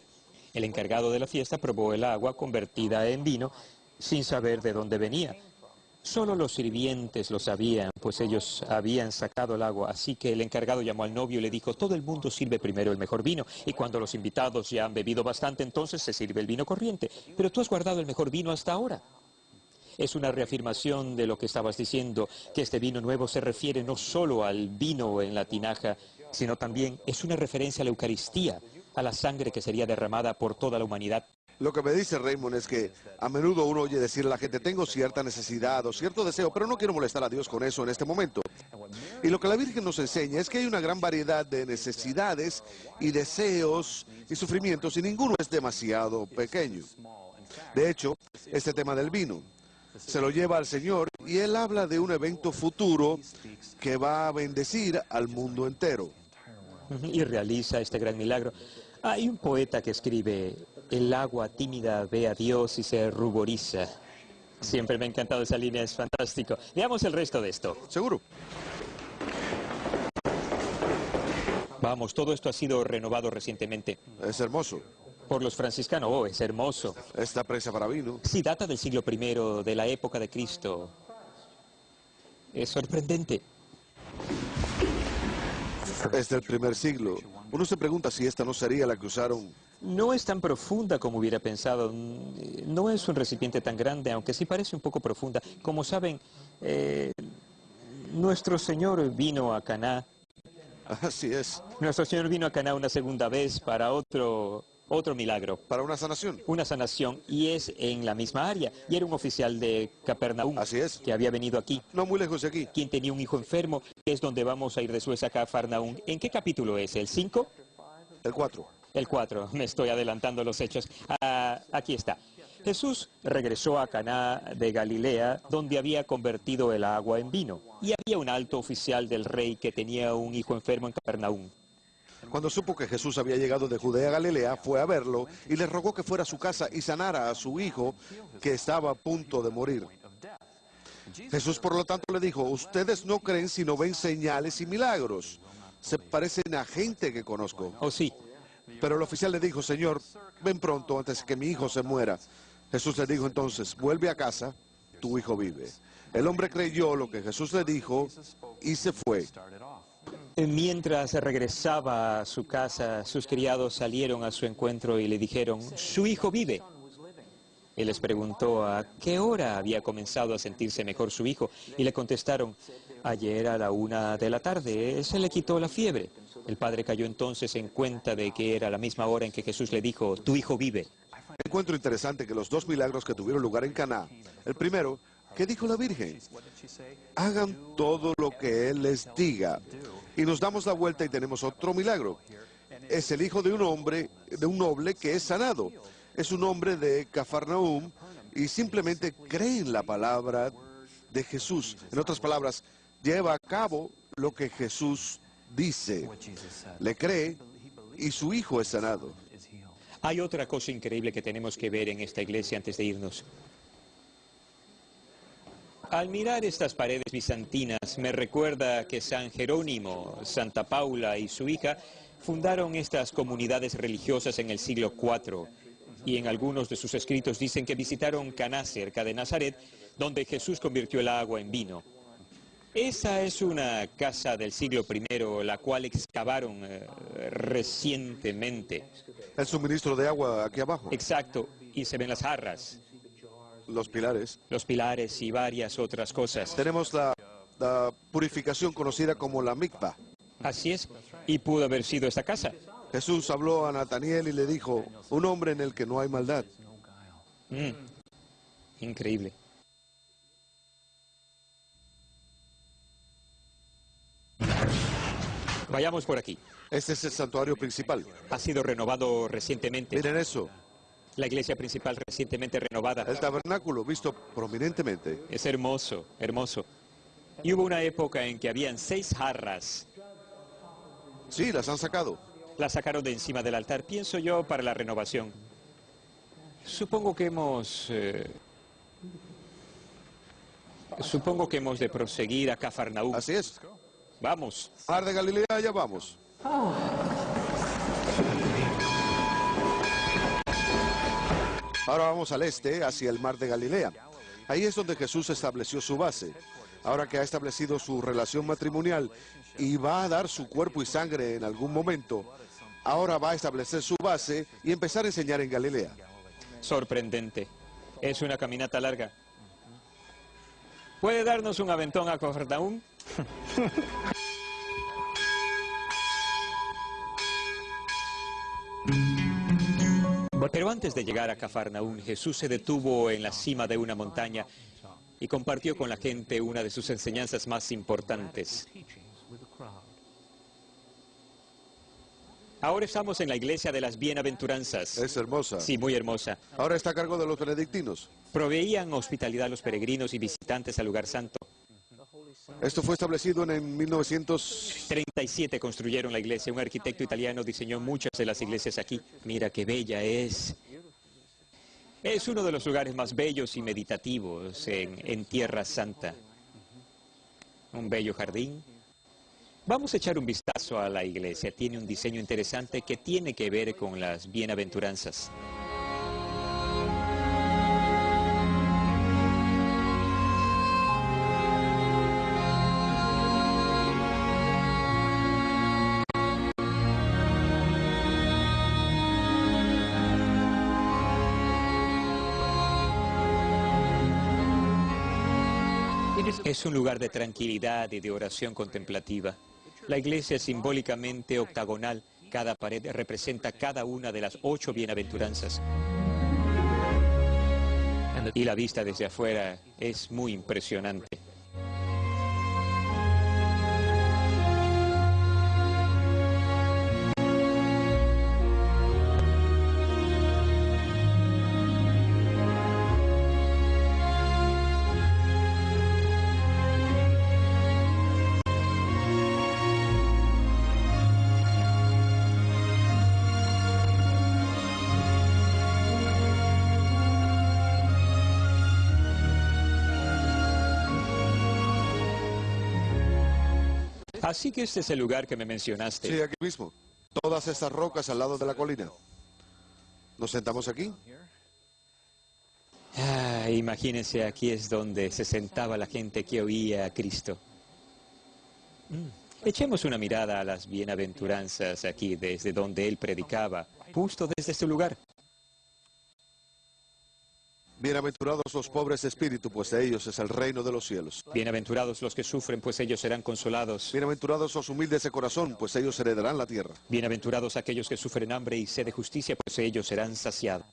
El encargado de la fiesta probó el agua convertida en vino, sin saber de dónde venía. Solo los sirvientes lo sabían, pues ellos habían sacado el agua. Así que el encargado llamó al novio y le dijo, todo el mundo sirve primero el mejor vino, y cuando los invitados ya han bebido bastante, entonces se sirve el vino corriente. Pero tú has guardado el mejor vino hasta ahora. Es una reafirmación de lo que estabas diciendo, que este vino nuevo se refiere no solo al vino en la tinaja, sino también es una referencia a la Eucaristía, a la sangre que sería derramada por toda la humanidad. Lo que me dice Raymond es que a menudo uno oye decir a la gente, tengo cierta necesidad o cierto deseo, pero no quiero molestar a Dios con eso en este momento. Y lo que la Virgen nos enseña es que hay una gran variedad de necesidades y deseos y sufrimientos y ninguno es demasiado pequeño. De hecho, este tema del vino se lo lleva al Señor y Él habla de un evento futuro que va a bendecir al mundo entero. Y realiza este gran milagro. Hay un poeta que escribe, el agua tímida ve a Dios y se ruboriza. Siempre me ha encantado esa línea, es fantástico. Veamos el resto de esto. ¿Seguro? Vamos, todo esto ha sido renovado recientemente Es hermoso. por los franciscanos. Oh, es hermoso. Esta presa para vino. Sí, data del siglo I, de la época de Cristo. Es sorprendente. Es del primer siglo. Uno se pregunta si esta no sería la que usaron. No es tan profunda como hubiera pensado. No es un recipiente tan grande, aunque sí parece un poco profunda. Como saben, nuestro Señor vino a Caná. Así es. Nuestro Señor vino a Caná una segunda vez para otro milagro. Para una sanación. Una sanación, y es en la misma área. Y era un oficial de Capernaum. Así es. Que había venido aquí. No muy lejos de aquí. Quien tenía un hijo enfermo, que es donde vamos a ir después a Capernaum. ¿En qué capítulo es? ¿El 5? El 4. El 4, me estoy adelantando los hechos. Aquí está. Jesús regresó a Caná de Galilea, donde había convertido el agua en vino. Y había un alto oficial del rey que tenía un hijo enfermo en Capernaum. Cuando supo que Jesús había llegado de Judea a Galilea, fue a verlo y le rogó que fuera a su casa y sanara a su hijo, que estaba a punto de morir. Jesús, por lo tanto, le dijo, ustedes no creen sino ven señales y milagros. Se parecen a gente que conozco. Oh, sí. Pero el oficial le dijo, Señor, ven pronto antes que mi hijo se muera. Jesús le dijo entonces, vuelve a casa, tu hijo vive. El hombre creyó lo que Jesús le dijo y se fue. Mientras regresaba a su casa, sus criados salieron a su encuentro y le dijeron, «Su hijo vive». Él les preguntó a qué hora había comenzado a sentirse mejor su hijo y le contestaron, «Ayer a la 1 de la tarde, se le quitó la fiebre». El padre cayó entonces en cuenta de que era la misma hora en que Jesús le dijo, «Tu hijo vive». Encuentro interesante que los dos milagros que tuvieron lugar en Caná, el primero, ¿qué dijo la Virgen? Hagan todo lo que Él les diga. Y nos damos la vuelta y tenemos otro milagro. Es el hijo de un noble que es sanado. Es un hombre de Cafarnaúm y simplemente cree en la palabra de Jesús. En otras palabras, lleva a cabo lo que Jesús dice. Le cree y su hijo es sanado. Hay otra cosa increíble que tenemos que ver en esta iglesia antes de irnos. Al mirar estas paredes bizantinas, me recuerda que San Jerónimo, Santa Paula y su hija fundaron estas comunidades religiosas en el siglo IV. Y en algunos de sus escritos dicen que visitaron Caná, cerca de Nazaret, donde Jesús convirtió el agua en vino. Esa es una casa del siglo I, la cual excavaron recientemente. El suministro de agua aquí abajo. Exacto, y se ven las jarras, Los pilares. los pilares y varias otras cosas. Tenemos la purificación conocida como la mikvah. Así es, y pudo haber sido esta casa. Jesús habló a Nataniel y le dijo, un hombre en el que no hay maldad. Increíble. Vayamos por aquí. Este es el santuario principal. Ha sido renovado recientemente. Miren eso, La iglesia principal recientemente renovada. el tabernáculo visto prominentemente. Es hermoso, hermoso. Y hubo una época en que habían 6 jarras. Sí, las han sacado. Las sacaron de encima del altar, pienso yo, para la renovación. Supongo que hemos de proseguir a Cafarnaúm. Así es. Vamos. Mar de Galilea, allá vamos. Ahora vamos al este, hacia el mar de Galilea. Ahí es donde Jesús estableció su base. Ahora que ha establecido su relación matrimonial y va a dar su cuerpo y sangre en algún momento, ahora va a establecer su base y empezar a enseñar en Galilea. Sorprendente. Es una caminata larga. ¿Puede darnos un aventón a Cafarnaúm? Pero antes de llegar a Cafarnaúm, Jesús se detuvo en la cima de una montaña y compartió con la gente una de sus enseñanzas más importantes. Ahora estamos en la iglesia de las bienaventuranzas. Es hermosa. Sí, muy hermosa. Ahora está a cargo de los benedictinos. Proveían hospitalidad a los peregrinos y visitantes al lugar santo. Esto fue establecido en 1900. 37 construyeron la iglesia. Un arquitecto italiano diseñó muchas de las iglesias aquí. Mira qué bella es. Es uno de los lugares más bellos y meditativos en Tierra Santa. Un bello jardín. Vamos a echar un vistazo a la iglesia. Tiene un diseño interesante que tiene que ver con las bienaventuranzas. Es un lugar de tranquilidad y de oración contemplativa. La iglesia es simbólicamente octagonal. Cada pared representa cada una de las 8 bienaventuranzas. Y la vista desde afuera es muy impresionante. Así que este es el lugar que me mencionaste. Sí, aquí mismo. Todas estas rocas al lado de la colina. ¿Nos sentamos aquí? Imagínense, aquí es donde se sentaba la gente que oía a Cristo. Echemos una mirada a las bienaventuranzas aquí, desde donde él predicaba, justo desde este lugar. Bienaventurados los pobres de espíritu, pues de ellos es el reino de los cielos. Bienaventurados los que sufren, pues ellos serán consolados. Bienaventurados los humildes de corazón, pues ellos heredarán la tierra. Bienaventurados aquellos que sufren hambre y sed de justicia, pues ellos serán saciados.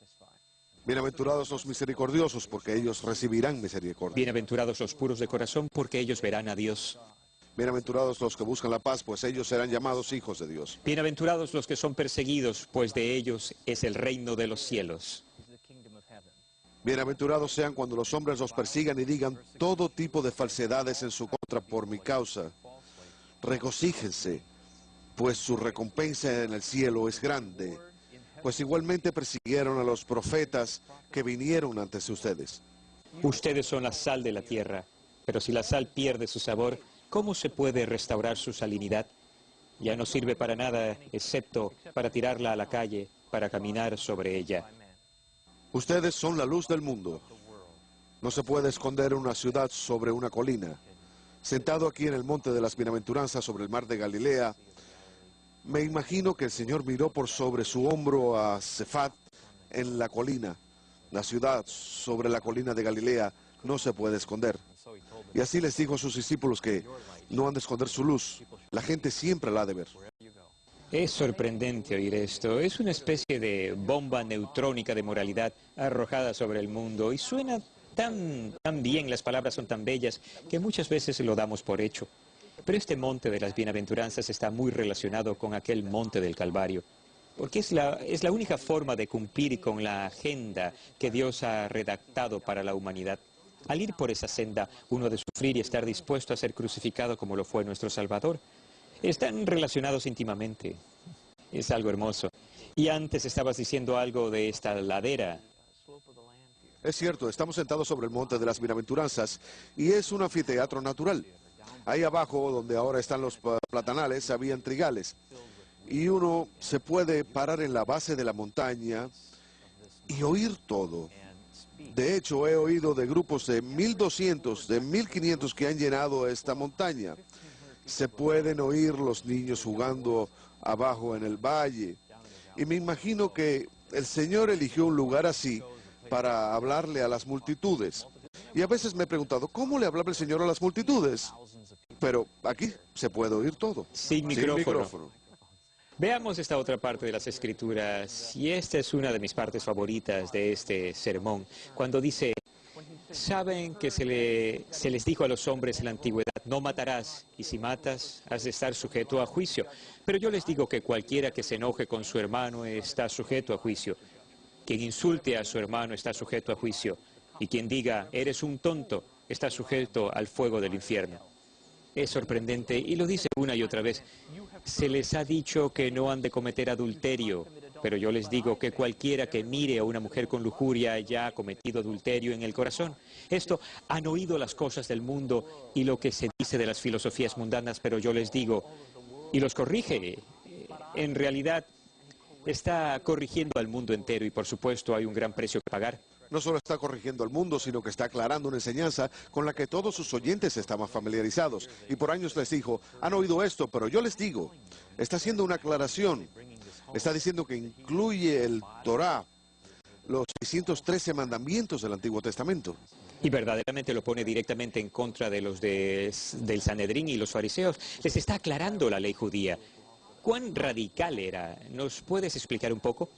Bienaventurados los misericordiosos, porque ellos recibirán misericordia. Bienaventurados los puros de corazón, porque ellos verán a Dios. Bienaventurados los que buscan la paz, pues ellos serán llamados hijos de Dios. Bienaventurados los que son perseguidos, pues de ellos es el reino de los cielos. Bienaventurados sean cuando los hombres los persigan y digan todo tipo de falsedades en su contra por mi causa. Regocíjense, pues su recompensa en el cielo es grande, pues igualmente persiguieron a los profetas que vinieron antes de ustedes. Ustedes son la sal de la tierra, pero si la sal pierde su sabor, ¿cómo se puede restaurar su salinidad? Ya no sirve para nada, excepto para tirarla a la calle, para caminar sobre ella. Ustedes son la luz del mundo. No se puede esconder una ciudad sobre una colina. Sentado aquí en el monte de las bienaventuranzas sobre el mar de Galilea, me imagino que el Señor miró por sobre su hombro a Cefat en la colina. La ciudad sobre la colina de Galilea no se puede esconder. Y así les dijo a sus discípulos que no han de esconder su luz. La gente siempre la ha de ver. Es sorprendente oír esto. Es una especie de bomba neutrónica de moralidad arrojada sobre el mundo y suena tan bien, las palabras son tan bellas, que muchas veces lo damos por hecho. Pero este monte de las bienaventuranzas está muy relacionado con aquel monte del Calvario, porque es la única forma de cumplir con la agenda que Dios ha redactado para la humanidad. Al ir por esa senda, uno ha de sufrir y estar dispuesto a ser crucificado como lo fue nuestro Salvador. Están relacionados íntimamente. Es algo hermoso. Y antes estabas diciendo algo de esta ladera. Es cierto, estamos sentados sobre el monte de las bienaventuranzas y es un anfiteatro natural. Ahí abajo, donde ahora están los platanales, habían trigales. Y uno se puede parar en la base de la montaña y oír todo. De hecho, he oído de grupos de 1.200, de 1.500 que han llenado esta montaña. Se pueden oír los niños jugando abajo en el valle. Y me imagino que el Señor eligió un lugar así para hablarle a las multitudes. Y a veces me he preguntado, ¿cómo le hablaba el Señor a las multitudes? Pero aquí se puede oír todo. Sin micrófono. Veamos esta otra parte de las Escrituras, y esta es una de mis partes favoritas de este sermón, cuando dice: saben que se les dijo a los hombres en la antigüedad, no matarás, y si matas, has de estar sujeto a juicio. Pero yo les digo que cualquiera que se enoje con su hermano está sujeto a juicio. Quien insulte a su hermano está sujeto a juicio. Y quien diga, eres un tonto, está sujeto al fuego del infierno. Es sorprendente, y lo dice una y otra vez. Se les ha dicho que no han de cometer adulterio, pero yo les digo que cualquiera que mire a una mujer con lujuria ya ha cometido adulterio en el corazón. Esto, han oído las cosas del mundo y lo que se dice de las filosofías mundanas, pero yo les digo, y los corrige. En realidad, está corrigiendo al mundo entero y por supuesto hay un gran precio que pagar. No solo está corrigiendo al mundo, sino que está aclarando una enseñanza con la que todos sus oyentes estaban familiarizados. Y por años les dijo, han oído esto, pero yo les digo, está haciendo una aclaración. Está diciendo que incluye el Torá, los 613 mandamientos del Antiguo Testamento. Y verdaderamente lo pone directamente en contra de los del Sanedrín y los fariseos. Les está aclarando la ley judía. ¿Cuán radical era? ¿Nos puedes explicar un poco?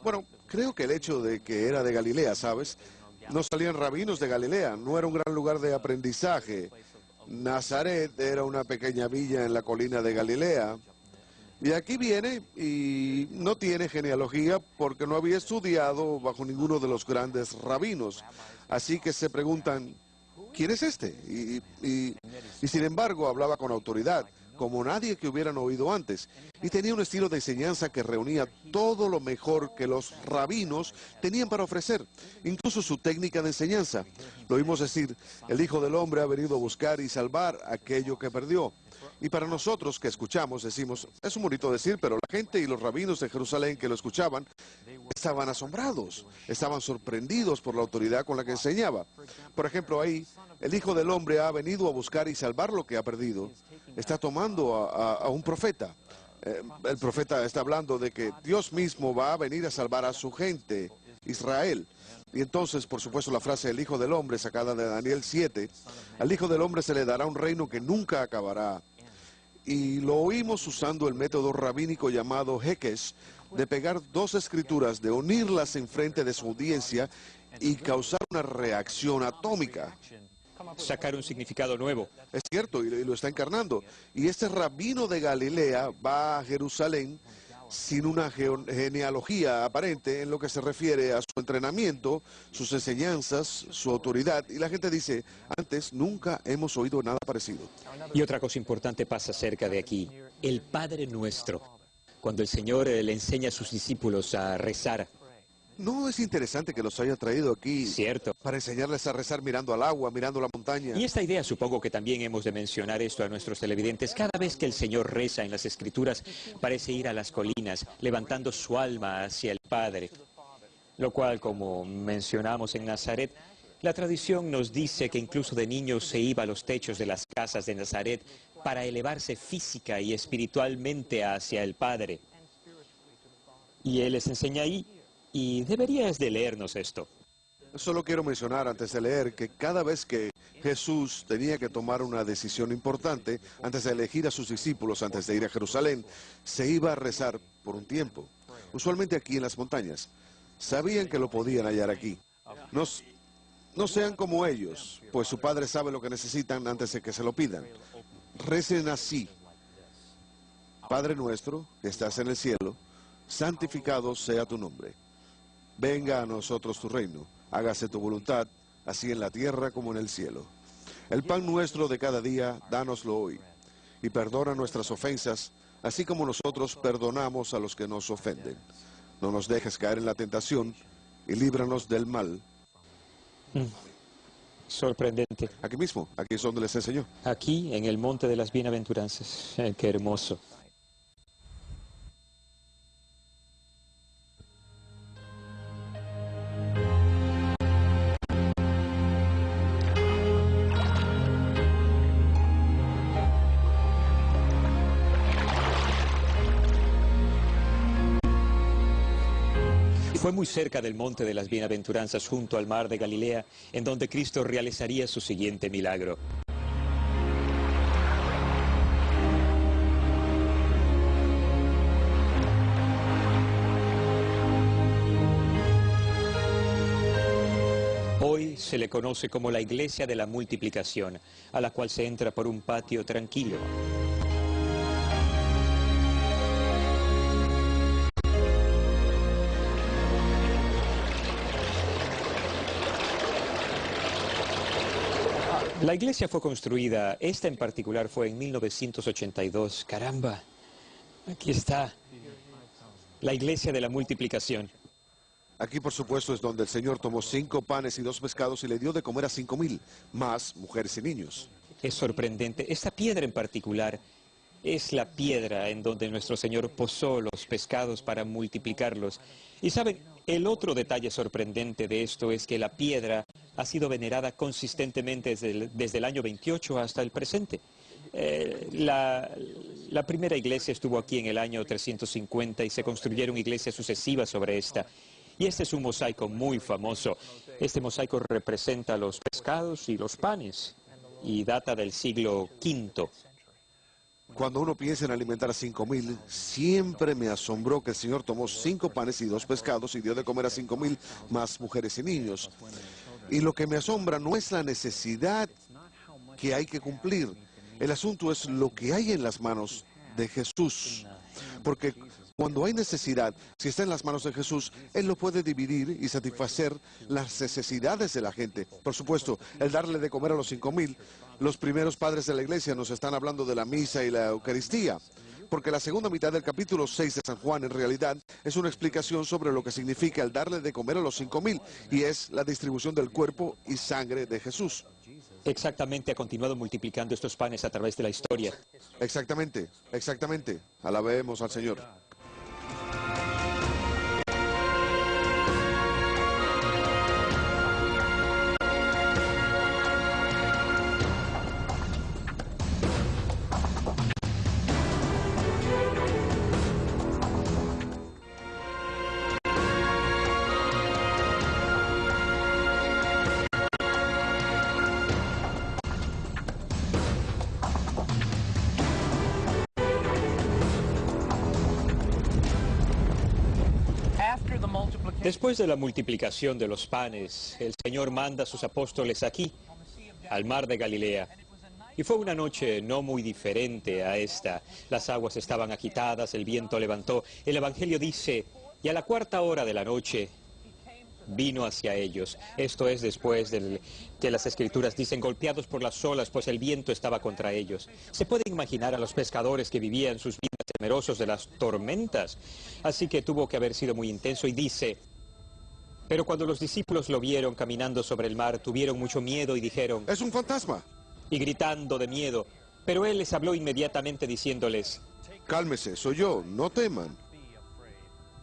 Bueno, creo que el hecho de que era de Galilea, ¿sabes? No salían rabinos de Galilea, no era un gran lugar de aprendizaje. Nazaret era una pequeña villa en la colina de Galilea. Y aquí viene y no tiene genealogía porque no había estudiado bajo ninguno de los grandes rabinos. Así que se preguntan, ¿quién es este? Y sin embargo hablaba con autoridad, como nadie que hubieran oído antes, y tenía un estilo de enseñanza que reunía todo lo mejor que los rabinos tenían para ofrecer, incluso su técnica de enseñanza. Lo oímos decir, el Hijo del Hombre ha venido a buscar y salvar aquello que perdió. Y para nosotros que escuchamos, decimos, es un bonito decir, pero la gente y los rabinos de Jerusalén que lo escuchaban estaban asombrados, estaban sorprendidos por la autoridad con la que enseñaba. Por ejemplo, ahí, el Hijo del Hombre ha venido a buscar y salvar lo que ha perdido. Está tomando a un profeta. El profeta está hablando de que Dios mismo va a venir a salvar a su gente, Israel. Y entonces, por supuesto, la frase el Hijo del Hombre, sacada de Daniel 7, al Hijo del Hombre se le dará un reino que nunca acabará. Y lo oímos usando el método rabínico llamado Hekesh, de pegar dos escrituras, de unirlas en frente de su audiencia y causar una reacción atómica. Sacar un significado nuevo. Es cierto, y lo está encarnando. Y este rabino de Galilea va a Jerusalén sin una genealogía aparente en lo que se refiere a su entrenamiento, sus enseñanzas, su autoridad. Y la gente dice, antes nunca hemos oído nada parecido. Y otra cosa importante pasa cerca de aquí, el Padre Nuestro. Cuando el Señor le enseña a sus discípulos a rezar. ¿No es interesante que los haya traído aquí Cierto. para enseñarles a rezar mirando al agua, mirando la montaña? Y esta idea, supongo que también hemos de mencionar esto a nuestros televidentes. Cada vez que el Señor reza en las Escrituras, parece ir a las colinas, levantando su alma hacia el Padre. Lo cual, como mencionamos en Nazaret, la tradición nos dice que incluso de niños se iba a los techos de las casas de Nazaret para elevarse física y espiritualmente hacia el Padre. Y Él les enseña ahí, y deberías de leernos esto. Solo quiero mencionar antes de leer que cada vez que Jesús tenía que tomar una decisión importante, antes de elegir a sus discípulos, antes de ir a Jerusalén, se iba a rezar por un tiempo, usualmente aquí en las montañas. Sabían que lo podían hallar aquí. No sean como ellos, pues su Padre sabe lo que necesitan antes de que se lo pidan. Recen así: Padre nuestro, que estás en el cielo, santificado sea tu nombre. Venga a nosotros tu reino, hágase tu voluntad, así en la tierra como en el cielo. El pan nuestro de cada día, dánoslo hoy, y perdona nuestras ofensas, así como nosotros perdonamos a los que nos ofenden. No nos dejes caer en la tentación, y líbranos del mal. Sorprendente. Aquí mismo, aquí es donde les enseñó. Aquí, en el Monte de las Bienaventuranzas. Qué hermoso. Fue muy cerca del Monte de las Bienaventuranzas, junto al mar de Galilea, en donde Cristo realizaría su siguiente milagro. Hoy se le conoce como la Iglesia de la Multiplicación, a la cual se entra por un patio tranquilo. La iglesia fue construida, esta en particular fue en 1982. Caramba, aquí está, la Iglesia de la Multiplicación. Aquí, por supuesto, es donde el Señor tomó 5 panes y 2 pescados y le dio de comer a 5,000, más mujeres y niños. Es sorprendente. Esta piedra en particular es la piedra en donde nuestro Señor posó los pescados para multiplicarlos. Y saben, el otro detalle sorprendente de esto es que la piedra ha sido venerada consistentemente desde el año 28 hasta el presente. La primera iglesia estuvo aquí en el año 350 y se construyeron iglesias sucesivas sobre esta. Y este es un mosaico muy famoso. Este mosaico representa los pescados y los panes y data del siglo V. Cuando uno piensa en alimentar a 5,000, siempre me asombró que el Señor tomó 5 panes y 2 pescados y dio de comer a 5,000, más mujeres y niños. Y lo que me asombra no es la necesidad que hay que cumplir. El asunto es lo que hay en las manos de Jesús. Porque cuando hay necesidad, si está en las manos de Jesús, Él lo puede dividir y satisfacer las necesidades de la gente. Por supuesto, el darle de comer a los 5,000, los primeros padres de la iglesia nos están hablando de la misa y la Eucaristía. Porque la segunda mitad del capítulo 6 de San Juan, en realidad, es una explicación sobre lo que significa el darle de comer a los 5,000, y es la distribución del cuerpo y sangre de Jesús. Exactamente, ha continuado multiplicando estos panes a través de la historia. Exactamente, exactamente. Alabemos al Señor. Después de la multiplicación de los panes, el Señor manda a sus apóstoles aquí, al mar de Galilea. Y fue una noche no muy diferente a esta. Las aguas estaban agitadas, el viento levantó. El Evangelio dice, y a la 4:00 de la noche vino hacia ellos. Esto es después de que las Escrituras dicen golpeados por las olas, pues el viento estaba contra ellos. Se pueden imaginar a los pescadores que vivían sus vidas temerosos de las tormentas. Así que tuvo que haber sido muy intenso y dice, pero cuando los discípulos lo vieron caminando sobre el mar, tuvieron mucho miedo y dijeron, Es un fantasma. y gritando de miedo. Pero él les habló inmediatamente diciéndoles, Cálmese, soy yo, no teman.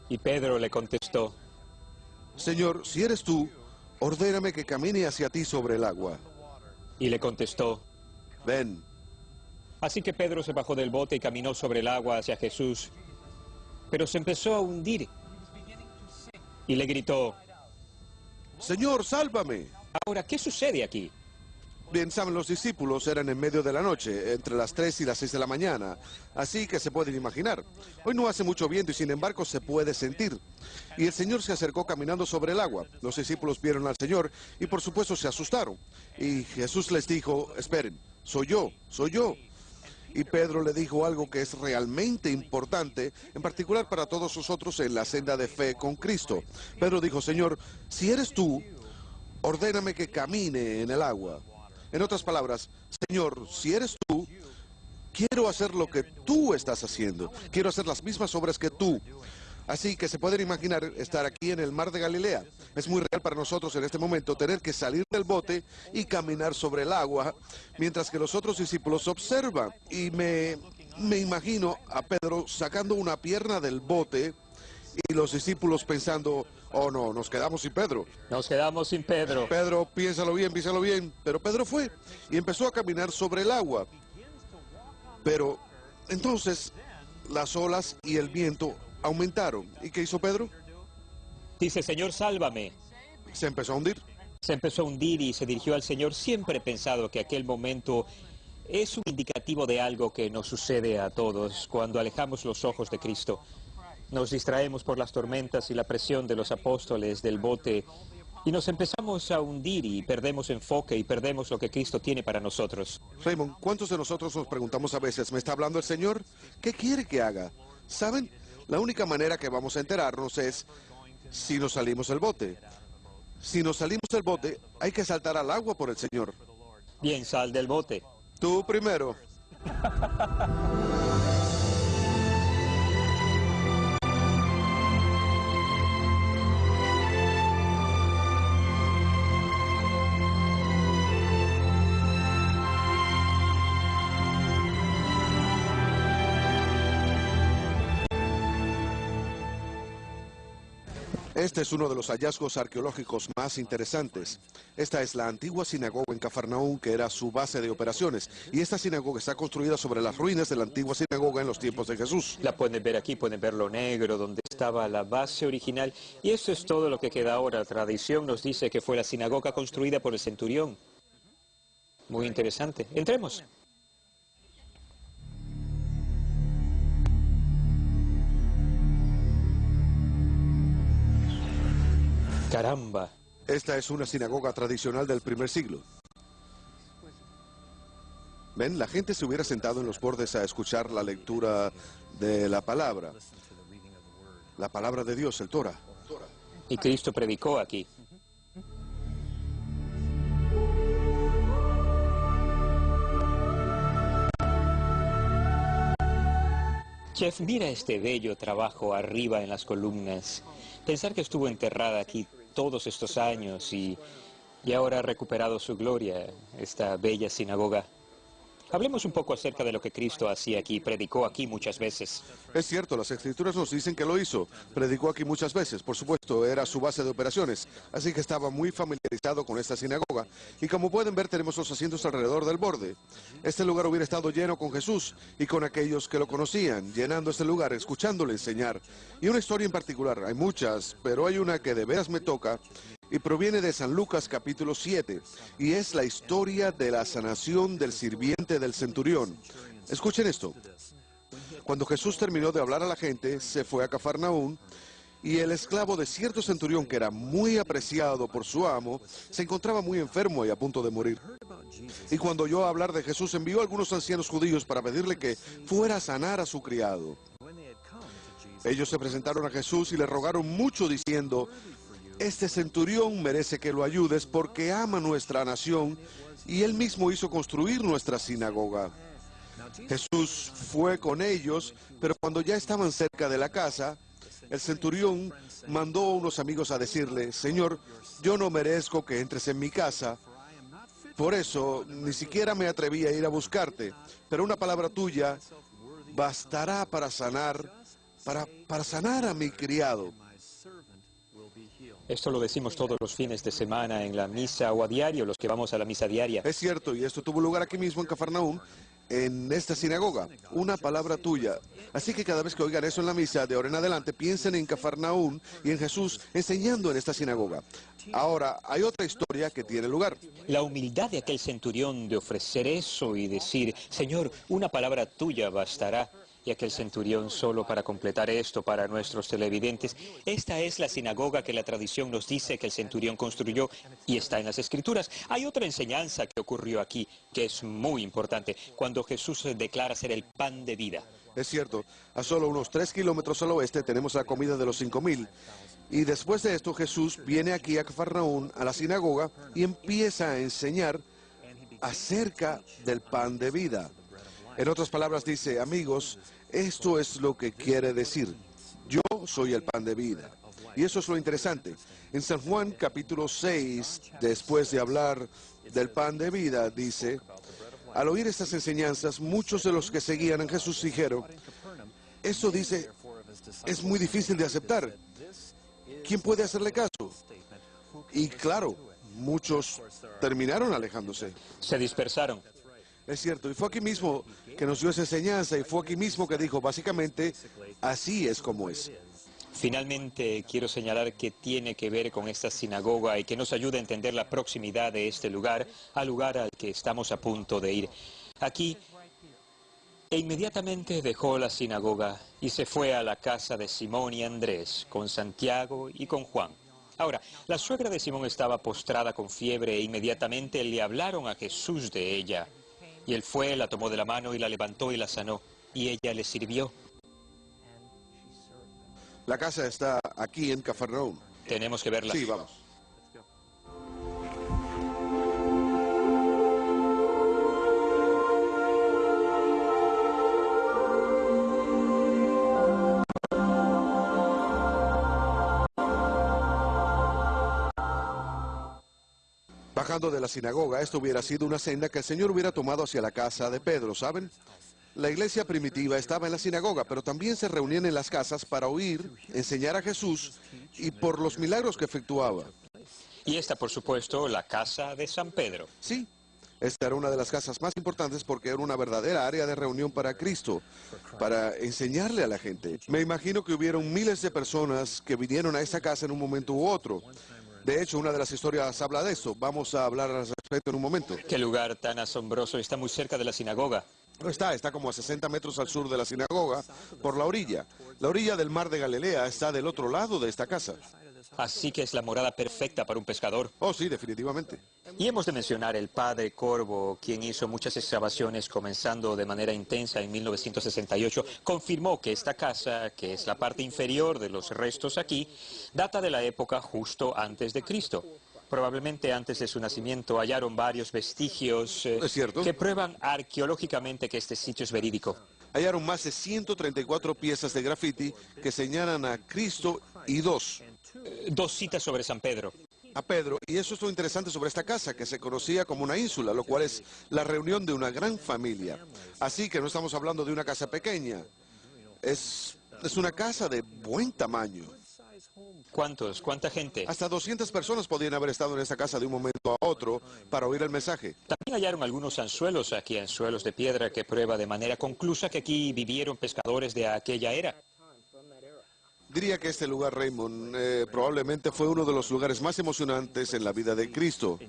y Pedro le contestó, Señor, si eres tú, ordéname que camine hacia ti sobre el agua. y le contestó. Ven. Así que Pedro se bajó del bote y caminó sobre el agua hacia Jesús, pero se empezó a hundir. Y le gritó, Señor, sálvame. ahora, ¿qué sucede aquí? Bien, saben, los discípulos eran en medio de la noche, entre las 3 y las 6 de la mañana, así que se pueden imaginar. Hoy no hace mucho viento y sin embargo se puede sentir. Y el Señor se acercó caminando sobre el agua. Los discípulos vieron al Señor y por supuesto se asustaron. Y Jesús les dijo, esperen, soy yo, soy yo. Y Pedro le dijo algo que es realmente importante, en particular para todos nosotros en la senda de fe con Cristo. Pedro dijo, Señor, si eres tú, ordéname que camine en el agua. En otras palabras, Señor, si eres tú, quiero hacer lo que tú estás haciendo. Quiero hacer las mismas obras que tú. Así que se pueden imaginar estar aquí en el mar de Galilea. Es muy real para nosotros en este momento tener que salir del bote y caminar sobre el agua, mientras que los otros discípulos observan. Y me imagino a Pedro sacando una pierna del bote y los discípulos pensando, oh no, nos quedamos sin Pedro. Nos quedamos sin Pedro. Pedro, piénsalo bien. Pero Pedro fue y empezó a caminar sobre el agua. Pero entonces las olas y el viento aumentaron. ¿Y qué hizo Pedro? Dice, Señor, sálvame. Se empezó a hundir. Se empezó a hundir y se dirigió al Señor. Siempre he pensado que aquel momento es un indicativo de algo que nos sucede a todos cuando alejamos los ojos de Cristo. Nos distraemos por las tormentas y la presión de los apóstoles del bote y nos empezamos a hundir y perdemos enfoque y perdemos lo que Cristo tiene para nosotros. Raymond, ¿cuántos de nosotros nos preguntamos a veces, ¿me está hablando el Señor? ¿Qué quiere que haga? ¿Saben? La única manera que vamos a enterarnos es si nos salimos del bote. Si nos salimos del bote, hay que saltar al agua por el Señor. Bien, sal del bote. Tú primero. Este es uno de los hallazgos arqueológicos más interesantes. Esta es la antigua sinagoga en Cafarnaúm, que era su base de operaciones. Y esta sinagoga está construida sobre las ruinas de la antigua sinagoga en los tiempos de Jesús. La pueden ver aquí, pueden ver lo negro, donde estaba la base original. Y eso es todo lo que queda ahora. La tradición nos dice que fue la sinagoga construida por el centurión. Muy interesante. Entremos. Caramba. Esta es una sinagoga tradicional del primer siglo. Ven, la gente se hubiera sentado en los bordes a escuchar la lectura de la palabra. La palabra de Dios, el Torah. Y Cristo predicó aquí. Chef, mira este bello trabajo arriba en las columnas. Pensar que estuvo enterrada aquí todos estos años y Y ahora ha recuperado su gloria, esta bella sinagoga. Hablemos un poco acerca de lo que Cristo hacía aquí, predicó aquí muchas veces. Es cierto, las escrituras nos dicen que lo hizo. Predicó aquí muchas veces, por supuesto, era su base de operaciones. Así que estaba muy familiarizado con esta sinagoga. Y como pueden ver, tenemos los asientos alrededor del borde. Este lugar hubiera estado lleno con Jesús y con aquellos que lo conocían, llenando este lugar, escuchándole enseñar. Y una historia en particular, hay muchas, pero hay una que de veras me toca y proviene de San Lucas capítulo 7, y es la historia de la sanación del sirviente del centurión. Escuchen esto. Cuando Jesús terminó de hablar a la gente, se fue a Cafarnaún, y el esclavo de cierto centurión, que era muy apreciado por su amo, se encontraba muy enfermo y a punto de morir. Y cuando oyó hablar de Jesús, envió a algunos ancianos judíos para pedirle que fuera a sanar a su criado. Ellos se presentaron a Jesús y le rogaron mucho diciendo: este centurión merece que lo ayudes porque ama nuestra nación y él mismo hizo construir nuestra sinagoga. Jesús fue con ellos, pero cuando ya estaban cerca de la casa, el centurión mandó a unos amigos a decirle: Señor, yo no merezco que entres en mi casa, por eso ni siquiera me atreví a ir a buscarte, pero una palabra tuya bastará para sanar a mi criado. Esto lo decimos todos los fines de semana en la misa o a diario, los que vamos a la misa diaria. Es cierto, y esto tuvo lugar aquí mismo en Cafarnaún, en esta sinagoga, una palabra tuya. Así que cada vez que oigan eso en la misa, de ahora en adelante, piensen en Cafarnaún y en Jesús enseñando en esta sinagoga. Ahora, hay otra historia que tiene lugar. La humildad de aquel centurión de ofrecer eso y decir: Señor, una palabra tuya bastará. Y aquel centurión, solo para completar esto para nuestros televidentes, esta es la sinagoga que la tradición nos dice que el centurión construyó y está en las Escrituras. Hay otra enseñanza que ocurrió aquí, que es muy importante, cuando Jesús declara ser el pan de vida. Es cierto, a solo unos 3 kilómetros al oeste tenemos la comida de los 5,000. Y después de esto Jesús viene aquí a Cafarnaún, a la sinagoga, y empieza a enseñar acerca del pan de vida. En otras palabras dice: amigos, esto es lo que quiere decir. Yo soy el pan de vida. Y eso es lo interesante. En San Juan capítulo 6, después de hablar del pan de vida, dice: al oír estas enseñanzas, muchos de los que seguían a Jesús dijeron: eso dice, es muy difícil de aceptar. ¿Quién puede hacerle caso? Y claro, muchos terminaron alejándose. Se dispersaron. Es cierto, y fue aquí mismo que nos dio esa enseñanza, y fue aquí mismo que dijo, básicamente, así es como es. Finalmente, quiero señalar que tiene que ver con esta sinagoga y que nos ayuda a entender la proximidad de este lugar al lugar al que estamos a punto de ir. Aquí, e inmediatamente dejó la sinagoga y se fue a la casa de Simón y Andrés, con Santiago y con Juan. Ahora, la suegra de Simón estaba postrada con fiebre e inmediatamente le hablaron a Jesús de ella. Y él fue, la tomó de la mano y la levantó y la sanó. Y ella le sirvió. La casa está aquí en Cafarnaún. Tenemos que verla. Sí, vamos. Bajando de la sinagoga, esto hubiera sido una senda que el Señor hubiera tomado hacia la casa de Pedro, ¿saben? La iglesia primitiva estaba en la sinagoga, pero también se reunían en las casas para oír, enseñar a Jesús y por los milagros que efectuaba. Y esta, por supuesto, la casa de San Pedro. Sí, esta era una de las casas más importantes porque era una verdadera área de reunión para Cristo, para enseñarle a la gente. Me imagino que hubieron miles de personas que vinieron a esta casa en un momento u otro. De hecho, una de las historias habla de eso. Vamos a hablar al respecto en un momento. Qué lugar tan asombroso, está muy cerca de la sinagoga. No está como a 60 metros al sur de la sinagoga, por la orilla. La orilla del mar de Galilea está del otro lado de esta casa. Así que es la morada perfecta para un pescador. Oh, sí, definitivamente. Y hemos de mencionar el padre Corvo, quien hizo muchas excavaciones comenzando de manera intensa en 1968. Confirmó que esta casa, que es la parte inferior de los restos aquí, data de la época justo antes de Cristo. Probablemente antes de su nacimiento hallaron varios vestigios ¿Es cierto? que prueban arqueológicamente que este sitio es verídico. Hallaron más de 134 piezas de grafiti que señalan a Cristo y dos Dos citas sobre San Pedro. a Pedro, y eso es lo interesante sobre esta casa, que se conocía como una ínsula, lo cual es la reunión de una gran familia. Así que no estamos hablando de una casa pequeña, es una casa de buen tamaño. ¿Cuántos? ¿Cuánta gente? Hasta 200 personas podían haber estado en esa casa de un momento a otro para oír el mensaje. También hallaron algunos anzuelos aquí, anzuelos de piedra, que prueba de manera conclusa que aquí vivieron pescadores de aquella era. Diría que este lugar, Raymond, probablemente fue uno de los lugares más emocionantes en la vida de Cristo.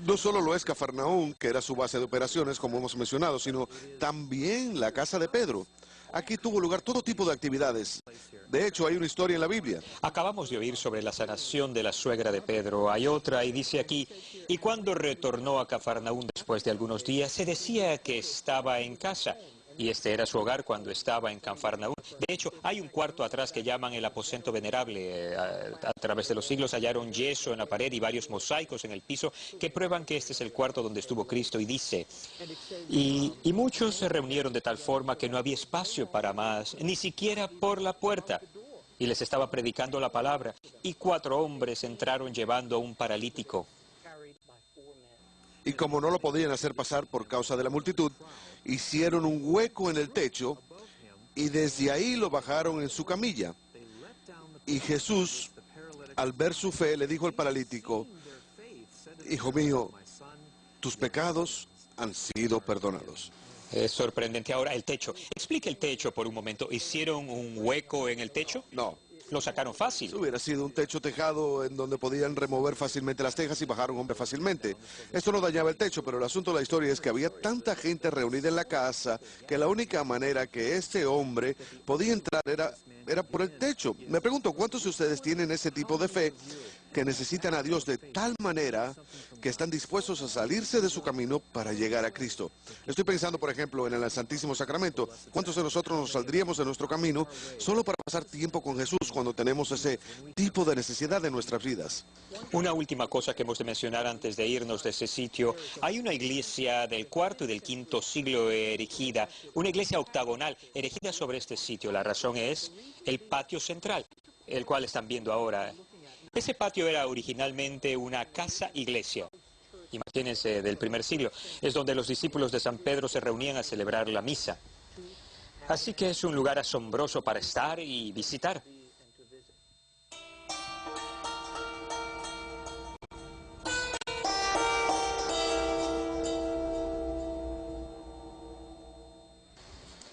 No solo lo es Cafarnaún, que era su base de operaciones, como hemos mencionado, sino también la casa de Pedro. Aquí tuvo lugar todo tipo de actividades. De hecho, hay una historia en la Biblia. Acabamos de oír sobre la sanación de la suegra de Pedro. Hay otra y dice aquí, y cuando retornó a Cafarnaún después de algunos días, se decía que estaba en casa. Y este era su hogar cuando estaba en Cafarnaún. De hecho, hay un cuarto atrás que llaman el aposento venerable. A través de los siglos hallaron yeso en la pared y varios mosaicos en el piso que prueban que este es el cuarto donde estuvo Cristo. Y dice, y muchos se reunieron de tal forma que no había espacio para más, ni siquiera por la puerta. Y les estaba predicando la palabra. Y 4 hombres entraron llevando a un paralítico. Y como no lo podían hacer pasar por causa de la multitud, hicieron un hueco en el techo y desde ahí lo bajaron en su camilla. Y Jesús, al ver su fe, le dijo al paralítico, hijo mío, tus pecados han sido perdonados. Es sorprendente. Ahora, el techo. Explique el techo por un momento. ¿Hicieron un hueco en el techo? No, Lo sacaron fácil. hubiera sido un techo tejado en donde podían remover fácilmente las tejas y bajar un hombre fácilmente. Esto no dañaba el techo, pero el asunto de la historia es que había tanta gente reunida en la casa que la única manera que este hombre podía entrar era por el techo. Me pregunto, ¿cuántos de ustedes tienen ese tipo de fe que necesitan a Dios de tal manera que están dispuestos a salirse de su camino para llegar a Cristo? Estoy pensando, por ejemplo, en el Santísimo Sacramento. ¿Cuántos de nosotros nos saldríamos de nuestro camino solo para pasar tiempo con Jesús cuando tenemos ese tipo de necesidad en nuestras vidas? Una última cosa que hemos de mencionar antes de irnos de ese sitio. Hay una iglesia del cuarto y del quinto siglo erigida, una iglesia octagonal erigida sobre este sitio. La razón es el patio central, el cual están viendo ahora. Ese patio era originalmente una casa-iglesia. Imagínense, del primer siglo. Es donde los discípulos de San Pedro se reunían a celebrar la misa. Así que es un lugar asombroso para estar y visitar.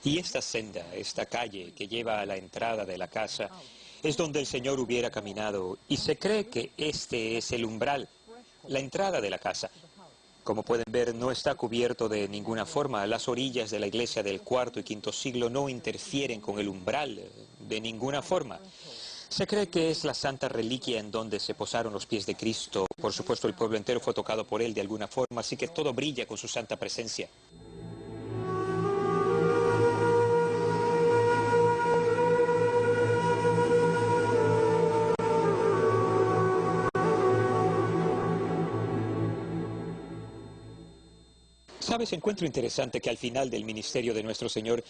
Y esta senda, esta calle que lleva a la entrada de la casa, es donde el Señor hubiera caminado, y se cree que este es el umbral, la entrada de la casa. Como pueden ver, no está cubierto de ninguna forma. Las orillas de la iglesia del cuarto y quinto siglo no interfieren con el umbral de ninguna forma. Se cree que es la santa reliquia en donde se posaron los pies de Cristo. Por supuesto, el pueblo entero fue tocado por él de alguna forma, así que todo brilla con su santa presencia. ¿Sabes? Encuentro interesante que al final del ministerio de nuestro Señor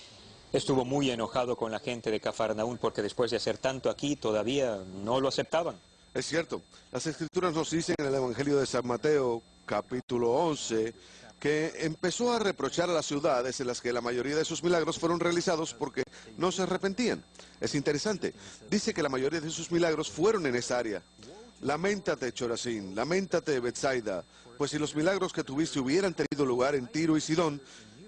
estuvo muy enojado con la gente de Cafarnaún porque después de hacer tanto aquí todavía no lo aceptaban. Es cierto, las Escrituras nos dicen en el Evangelio de San Mateo, capítulo 11, que empezó a reprochar a las ciudades en las que la mayoría de sus milagros fueron realizados porque no se arrepentían. Es interesante, dice que la mayoría de sus milagros fueron en esa área. Laméntate, Chorazín, laméntate, Betsaida, pues si los milagros que tuviste hubieran tenido lugar en Tiro y Sidón,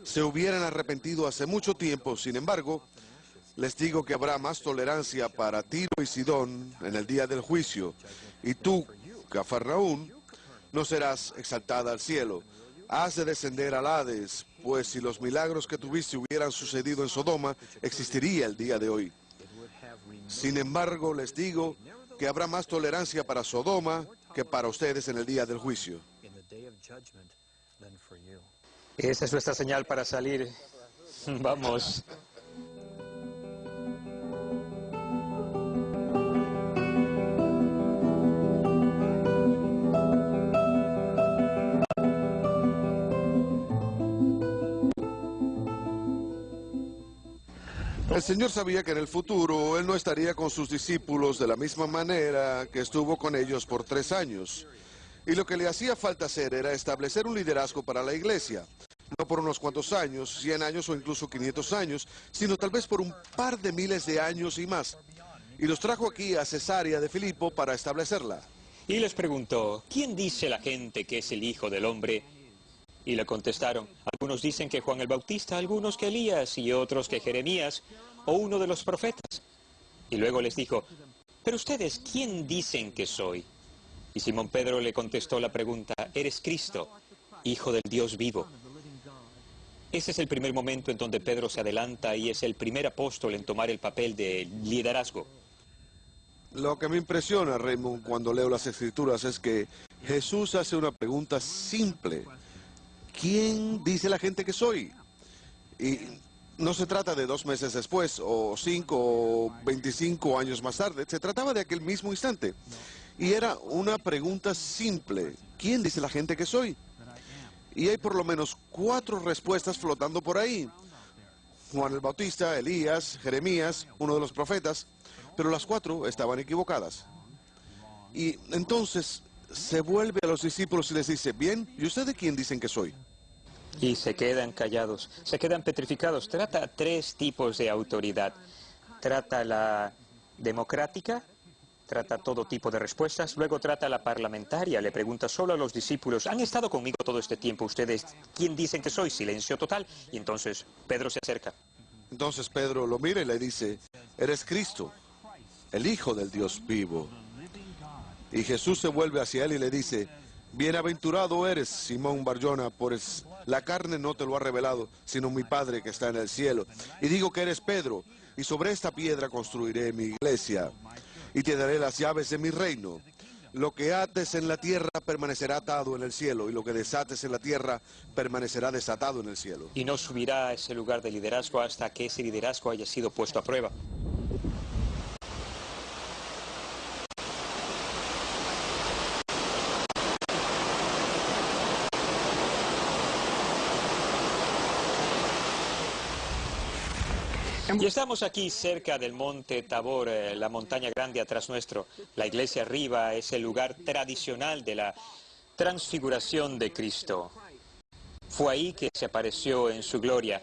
se hubieran arrepentido hace mucho tiempo. Sin embargo, les digo que habrá más tolerancia para Tiro y Sidón en el día del juicio. Y tú, Cafarnaún, no serás exaltada al cielo. Has de descender al Hades, pues si los milagros que tuviste hubieran sucedido en Sodoma, existiría el día de hoy. Sin embargo, les digo que habrá más tolerancia para Sodoma que para ustedes en el día del juicio. Esa es nuestra señal para salir. Vamos. El Señor sabía que en el futuro Él no estaría con sus discípulos de la misma manera que estuvo con ellos por 3 años. Y lo que le hacía falta hacer era establecer un liderazgo para la iglesia. No por unos cuantos años, 100 años o incluso 500 años, sino tal vez por un par de miles de años y más. Y los trajo aquí a Cesarea de Filipo para establecerla. Y les preguntó, ¿quién dice la gente que es el Hijo del Hombre? Y le contestaron, algunos dicen que Juan el Bautista, algunos que Elías y otros que Jeremías o uno de los profetas. Y luego les dijo, ¿pero ustedes quién dicen que soy? Y Simón Pedro le contestó la pregunta, eres Cristo, Hijo del Dios vivo. Ese es el primer momento en donde Pedro se adelanta y es el primer apóstol en tomar el papel de liderazgo. Lo que me impresiona, Raymond, cuando leo las Escrituras es que Jesús hace una pregunta simple. ¿Quién dice la gente que soy? Y no se trata de 2 meses después, o 5, o 25 años más tarde. Se trataba de aquel mismo instante. Y era una pregunta simple. ¿Quién dice la gente que soy? Y hay por lo menos 4 respuestas flotando por ahí. Juan el Bautista, Elías, Jeremías, uno de los profetas. Pero las 4 estaban equivocadas. Y entonces se vuelve a los discípulos y les dice, bien, ¿y ustedes quién dicen que soy? Y se quedan callados, se quedan petrificados. Trata 3 tipos de autoridad. Trata la democrática, trata todo tipo de respuestas, luego trata la parlamentaria, le pregunta solo a los discípulos, ¿han estado conmigo todo este tiempo ustedes? ¿Quién dicen que soy? Silencio total. Y entonces Pedro se acerca. Entonces Pedro lo mira y le dice, eres Cristo, el Hijo del Dios vivo. Y Jesús se vuelve hacia él y le dice, bienaventurado eres, Simón Barjona, pues la carne no te lo ha revelado, sino mi Padre que está en el cielo. Y digo que eres Pedro, y sobre esta piedra construiré mi iglesia, y te daré las llaves de mi reino. Lo que ates en la tierra permanecerá atado en el cielo, y lo que desates en la tierra permanecerá desatado en el cielo. Y no subirá a ese lugar de liderazgo hasta que ese liderazgo haya sido puesto a prueba. Y estamos aquí cerca del monte Tabor, la montaña grande atrás nuestro. La iglesia arriba es el lugar tradicional de la transfiguración de Cristo. Fue ahí que se apareció en su gloria.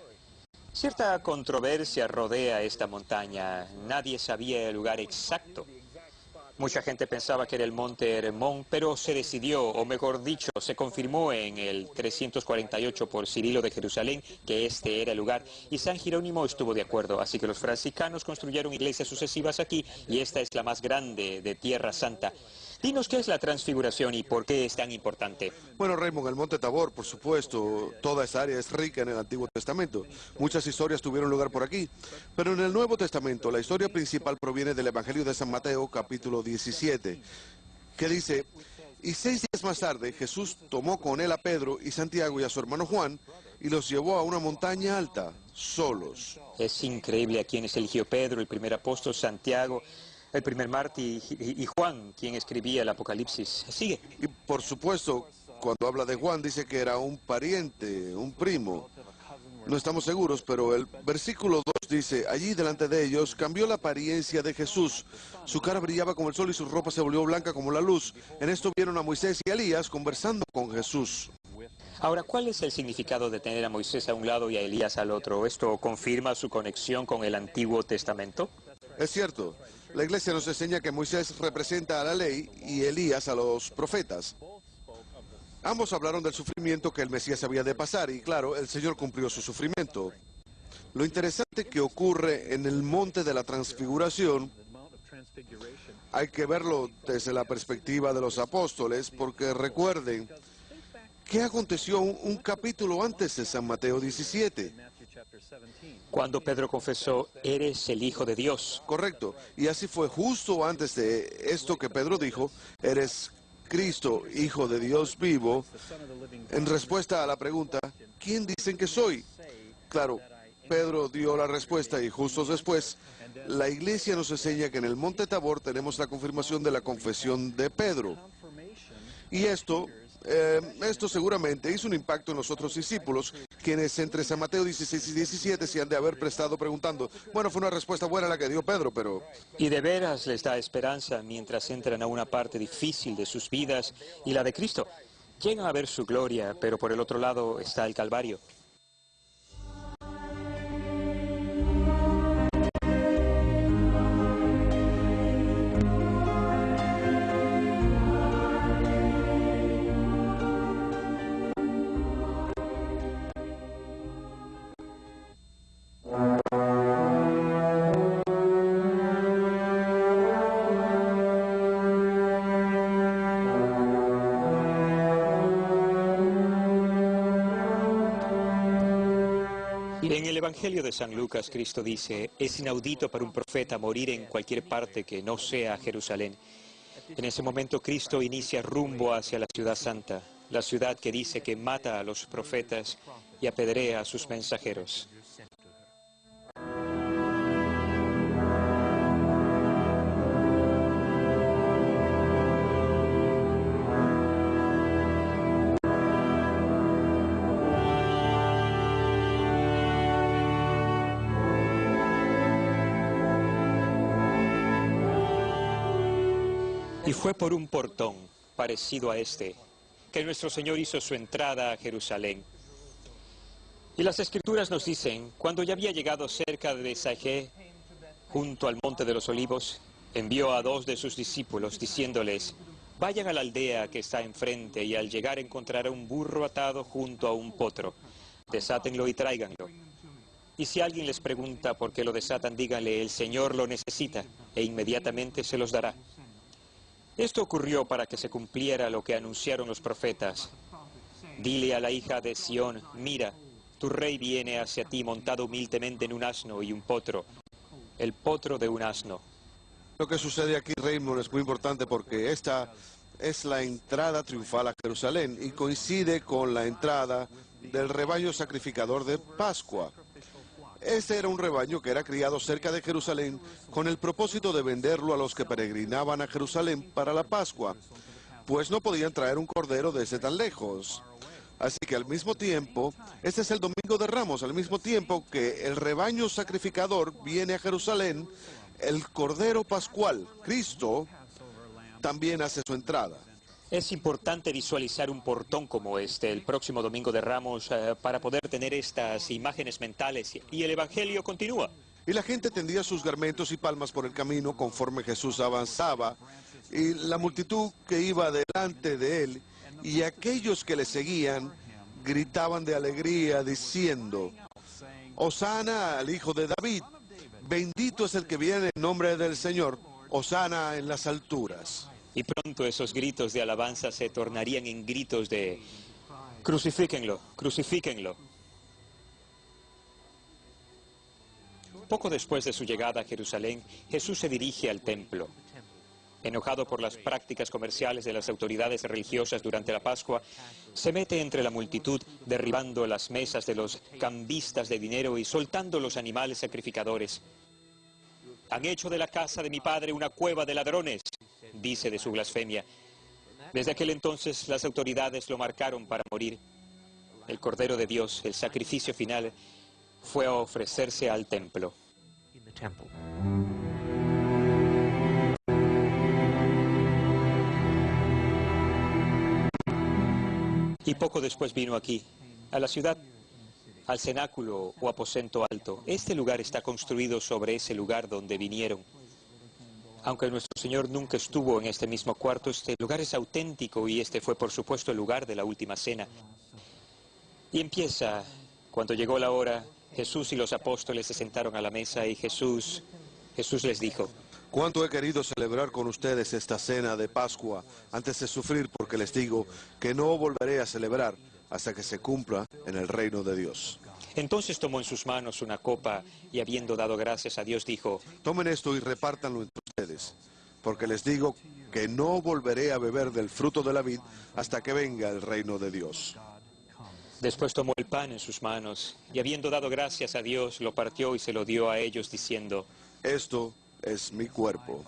Cierta controversia rodea esta montaña. Nadie sabía el lugar exacto. Mucha gente pensaba que era el monte Hermón, pero se decidió, o mejor dicho, se confirmó en el 348 por Cirilo de Jerusalén que este era el lugar, y San Jerónimo estuvo de acuerdo, así que los franciscanos construyeron iglesias sucesivas aquí, y esta es la más grande de Tierra Santa. Dinos qué es la transfiguración y por qué es tan importante. Bueno, Raymond, el monte Tabor, por supuesto, toda esa área es rica en el Antiguo Testamento. Muchas historias tuvieron lugar por aquí. Pero en el Nuevo Testamento, la historia principal proviene del Evangelio de San Mateo, capítulo 17, que dice, y 6 días más tarde, Jesús tomó con él a Pedro y Santiago y a su hermano Juan, y los llevó a una montaña alta, solos. Es increíble a quienes eligió Pedro, el primer apóstol, Santiago, el primer mártir, y Juan, quien escribía el Apocalipsis. Sigue. Y por supuesto, cuando habla de Juan, dice que era un pariente, un primo. No estamos seguros, pero el versículo 2 dice, allí delante de ellos cambió la apariencia de Jesús. Su cara brillaba como el sol y su ropa se volvió blanca como la luz. En esto vieron a Moisés y a Elías conversando con Jesús. Ahora, ¿cuál es el significado de tener a Moisés a un lado y a Elías al otro? ¿Esto confirma su conexión con el Antiguo Testamento? Es cierto. La iglesia nos enseña que Moisés representa a la ley y Elías a los profetas. Ambos hablaron del sufrimiento que el Mesías había de pasar y claro, el Señor cumplió su sufrimiento. Lo interesante que ocurre en el monte de la transfiguración, hay que verlo desde la perspectiva de los apóstoles, porque recuerden, ¿qué aconteció un capítulo antes de San Mateo 17? Cuando Pedro confesó, eres el Hijo de Dios. Correcto, y así fue justo antes de esto que Pedro dijo, eres Cristo, Hijo de Dios vivo, en respuesta a la pregunta, ¿quién dicen que soy? Claro, Pedro dio la respuesta y justo después, la iglesia nos enseña que en el monte Tabor tenemos la confirmación de la confesión de Pedro. Y esto seguramente hizo un impacto en los otros discípulos quienes entre San Mateo 16 y 17 se han de haber prestado preguntando. Bueno, fue una respuesta buena la que dio Pedro, pero Y de veras les da esperanza mientras entran a una parte difícil de sus vidas y la de Cristo. Llegan a ver su gloria, pero por el otro lado está el Calvario. En el Evangelio de San Lucas, Cristo dice, es inaudito para un profeta morir en cualquier parte que no sea Jerusalén. En ese momento Cristo inicia rumbo hacia la ciudad santa, la ciudad que dice que mata a los profetas y apedrea a sus mensajeros. Y fue por un portón parecido a este que nuestro Señor hizo su entrada a Jerusalén. Y las Escrituras nos dicen, cuando ya había llegado cerca de Betfagé, junto al Monte de los Olivos, envió a 2 de sus discípulos, diciéndoles, vayan a la aldea que está enfrente, y al llegar encontrarán un burro atado junto a un potro. Desátenlo y tráiganlo. Y si alguien les pregunta por qué lo desatan, díganle, el Señor lo necesita, e inmediatamente se los dará. Esto ocurrió para que se cumpliera lo que anunciaron los profetas. Dile a la hija de Sión, mira, tu rey viene hacia ti montado humildemente en un asno y un potro, el potro de un asno. lo que sucede aquí, Raymond, es muy importante porque esta es la entrada triunfal a Jerusalén y coincide con la entrada del rebaño sacrificador de Pascua. Este era un rebaño que era criado cerca de Jerusalén con el propósito de venderlo a los que peregrinaban a Jerusalén para la Pascua, pues no podían traer un cordero desde tan lejos. Así que al mismo tiempo, este es el Domingo de Ramos, al mismo tiempo que el rebaño sacrificador viene a Jerusalén, el Cordero Pascual, Cristo, también hace su entrada. Es importante visualizar un portón como este el próximo Domingo de Ramos para poder tener estas imágenes mentales. Y el Evangelio continúa. Y la gente tendía sus garmentos y palmas por el camino conforme Jesús avanzaba, y la multitud que iba delante de él y aquellos que le seguían gritaban de alegría diciendo, Hosana al Hijo de David, bendito es el que viene en nombre del Señor, Hosana en las alturas. Y pronto esos gritos de alabanza se tornarían en gritos de crucifíquenlo, crucifíquenlo. Poco después de su llegada a Jerusalén, Jesús se dirige al templo. Enojado por las prácticas comerciales de las autoridades religiosas durante la Pascua, se mete entre la multitud, derribando las mesas de los cambistas de dinero y soltando los animales sacrificadores. Han hecho de la casa de mi padre una cueva de ladrones, dice de su blasfemia. Desde aquel entonces las autoridades lo marcaron para morir. El Cordero de Dios, el sacrificio final, fue a ofrecerse al templo. Y poco después vino aquí, a la ciudad, al cenáculo o aposento alto. Este lugar está construido sobre ese lugar donde vinieron. Aunque nuestro Señor nunca estuvo en este mismo cuarto, este lugar es auténtico y este fue por supuesto el lugar de la última cena. Y empieza, cuando llegó la hora, Jesús y los apóstoles se sentaron a la mesa y Jesús les dijo, Cuánto he querido celebrar con ustedes esta cena de Pascua antes de sufrir, porque les digo que no volveré a celebrar hasta que se cumpla en el reino de Dios. Entonces tomó en sus manos una copa y habiendo dado gracias a Dios dijo, Tomen esto y repártanlo entre ustedes, porque les digo que no volveré a beber del fruto de la vid hasta que venga el reino de Dios. Después tomó el pan en sus manos y habiendo dado gracias a Dios lo partió y se lo dio a ellos diciendo, Esto es mi cuerpo,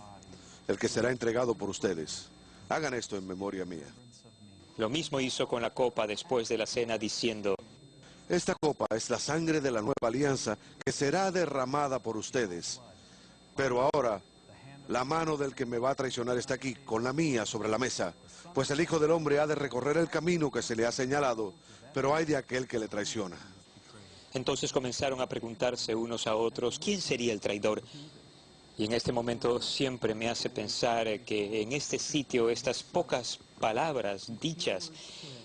el que será entregado por ustedes. Hagan esto en memoria mía. lo mismo hizo con la copa después de la cena diciendo, Esta copa es la sangre de la nueva alianza que será derramada por ustedes. Pero ahora, la mano del que me va a traicionar está aquí, con la mía sobre la mesa. Pues el Hijo del Hombre ha de recorrer el camino que se le ha señalado, pero hay de aquel que le traiciona. Entonces comenzaron a preguntarse unos a otros, ¿quién sería el traidor? Y en este momento siempre me hace pensar que en este sitio estas pocas palabras dichas,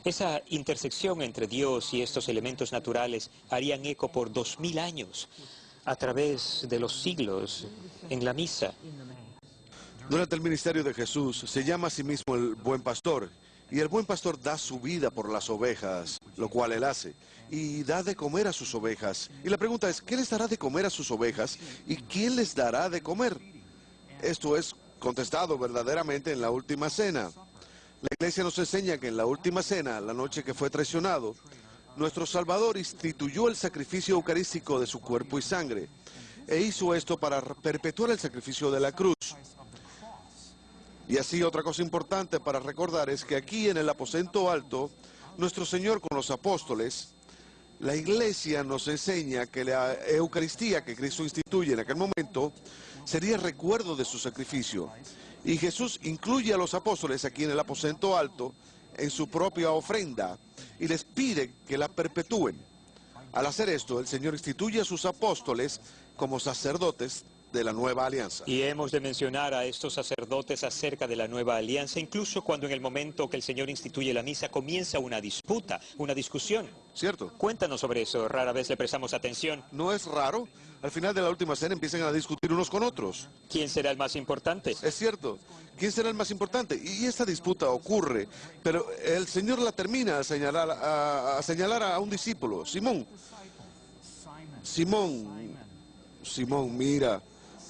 esa intersección entre Dios y estos elementos naturales harían eco por 2000 años, a través de los siglos, en la misa. Durante el ministerio de Jesús se llama a sí mismo el buen pastor, y el buen pastor da su vida por las ovejas, lo cual él hace, y da de comer a sus ovejas. Y la pregunta es, ¿qué les dará de comer a sus ovejas y quién les dará de comer? Esto es contestado verdaderamente en la última cena. La iglesia nos enseña que en la última cena, la noche que fue traicionado, nuestro Salvador instituyó el sacrificio eucarístico de su cuerpo y sangre, e hizo esto para perpetuar el sacrificio de la cruz. Y así otra cosa importante para recordar es que aquí en el aposento alto, nuestro Señor con los apóstoles, la iglesia nos enseña que la Eucaristía que Cristo instituye en aquel momento sería recuerdo de su sacrificio. Y Jesús incluye a los apóstoles aquí en el aposento alto en su propia ofrenda y les pide que la perpetúen. Al hacer esto, el Señor instituye a sus apóstoles como sacerdotes de la nueva alianza. Y hemos de mencionar a estos sacerdotes acerca de la nueva alianza, incluso cuando en el momento que el Señor instituye la misa comienza una disputa, una discusión. ¿Cierto? Cuéntanos sobre eso, rara vez le prestamos atención. ¿No es raro? Al final de la última cena empiezan a discutir unos con otros. ¿Quién será el más importante? Es cierto. ¿Quién será el más importante? Y esta disputa ocurre, pero el Señor la termina a señalar a un discípulo, Simón. Simón, mira,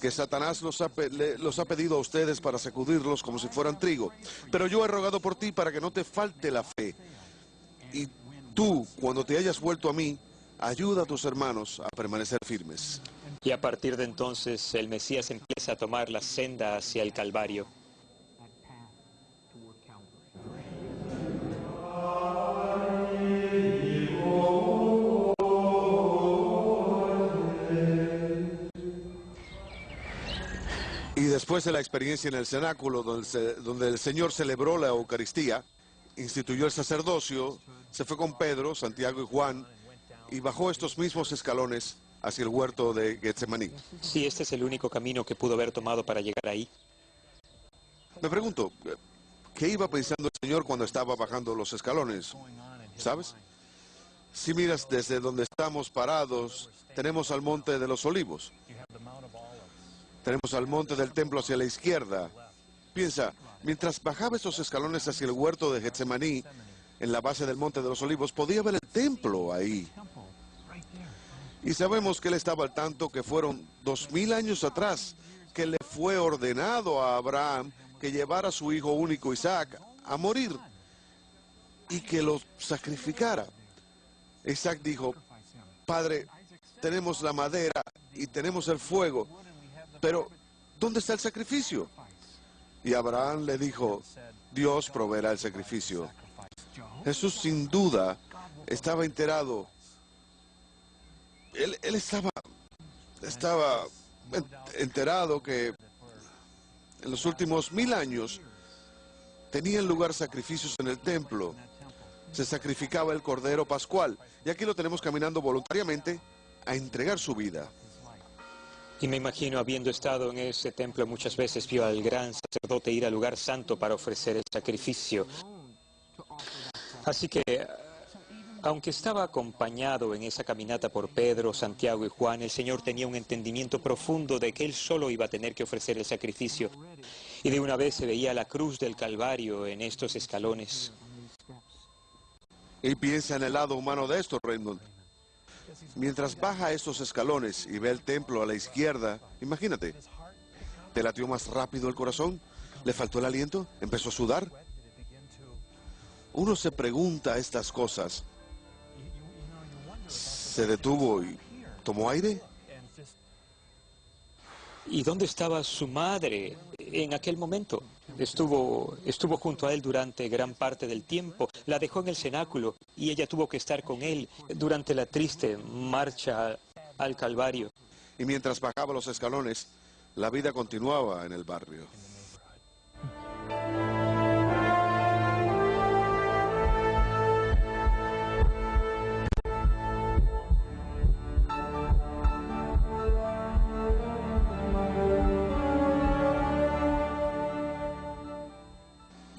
que Satanás los ha pedido a ustedes para sacudirlos como si fueran trigo. Pero yo he rogado por ti para que no te falte la fe. Y tú, cuando te hayas vuelto a mí, ayuda a tus hermanos a permanecer firmes. Y a partir de entonces el Mesías empieza a tomar la senda hacia el Calvario. Y después de la experiencia en el cenáculo, donde el Señor celebró la Eucaristía, instituyó el sacerdocio, se fue con Pedro, Santiago y Juan, y bajó estos mismos escalones hacia el huerto de Getsemaní. Sí, este es el único camino que pudo haber tomado para llegar ahí. Me pregunto, ¿qué iba pensando el Señor cuando estaba bajando los escalones? ¿Sabes? Si miras desde donde estamos parados, tenemos al Monte de los Olivos. Tenemos al monte del templo hacia la izquierda. Piensa, mientras bajaba esos escalones hacia el huerto de Getsemaní, en la base del monte de los Olivos, podía ver el templo ahí. Y sabemos que él estaba al tanto que fueron 2000 años atrás que le fue ordenado a Abraham que llevara a su hijo único Isaac a morir y que lo sacrificara. Isaac dijo, Padre, tenemos la madera y tenemos el fuego, pero ¿dónde está el sacrificio? Y Abraham le dijo, Dios proveerá el sacrificio. Jesús sin duda estaba enterado. Él estaba enterado que en los últimos 1000 años tenían lugar sacrificios en el templo. Se sacrificaba el Cordero Pascual. Y aquí lo tenemos caminando voluntariamente a entregar su vida. Y me imagino, habiendo estado en ese templo muchas veces, vio al gran sacerdote ir al lugar santo para ofrecer el sacrificio. Así que, aunque estaba acompañado en esa caminata por Pedro, Santiago y Juan, el Señor tenía un entendimiento profundo de que Él solo iba a tener que ofrecer el sacrificio. Y de una vez se veía la cruz del Calvario en estos escalones. Y piensa en el lado humano de esto, Raymond. Mientras baja estos escalones y ve el templo a la izquierda, imagínate, ¿te latió más rápido el corazón? ¿Le faltó el aliento? ¿Empezó a sudar? Uno se pregunta estas cosas. ¿Se detuvo y tomó aire? ¿Y dónde estaba su madre en aquel momento? Estuvo junto a él durante gran parte del tiempo, la dejó en el cenáculo y ella tuvo que estar con él durante la triste marcha al Calvario. Y mientras bajaba los escalones, la vida continuaba en el barrio.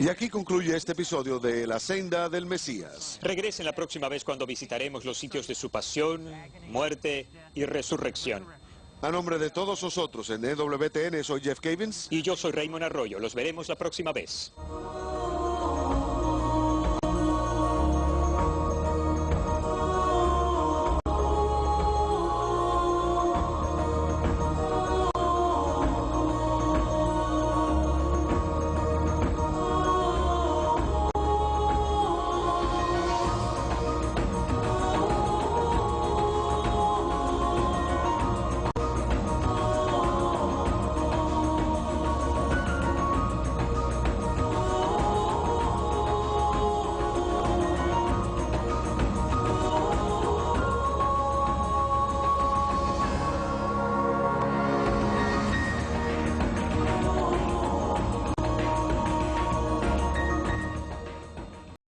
Y aquí concluye este episodio de La Senda del Mesías. Regresen la próxima vez cuando visitaremos los sitios de su pasión, muerte y resurrección. A nombre de todos nosotros en EWTN, soy Jeff Cavins. Y yo soy Raymond Arroyo. Los veremos la próxima vez.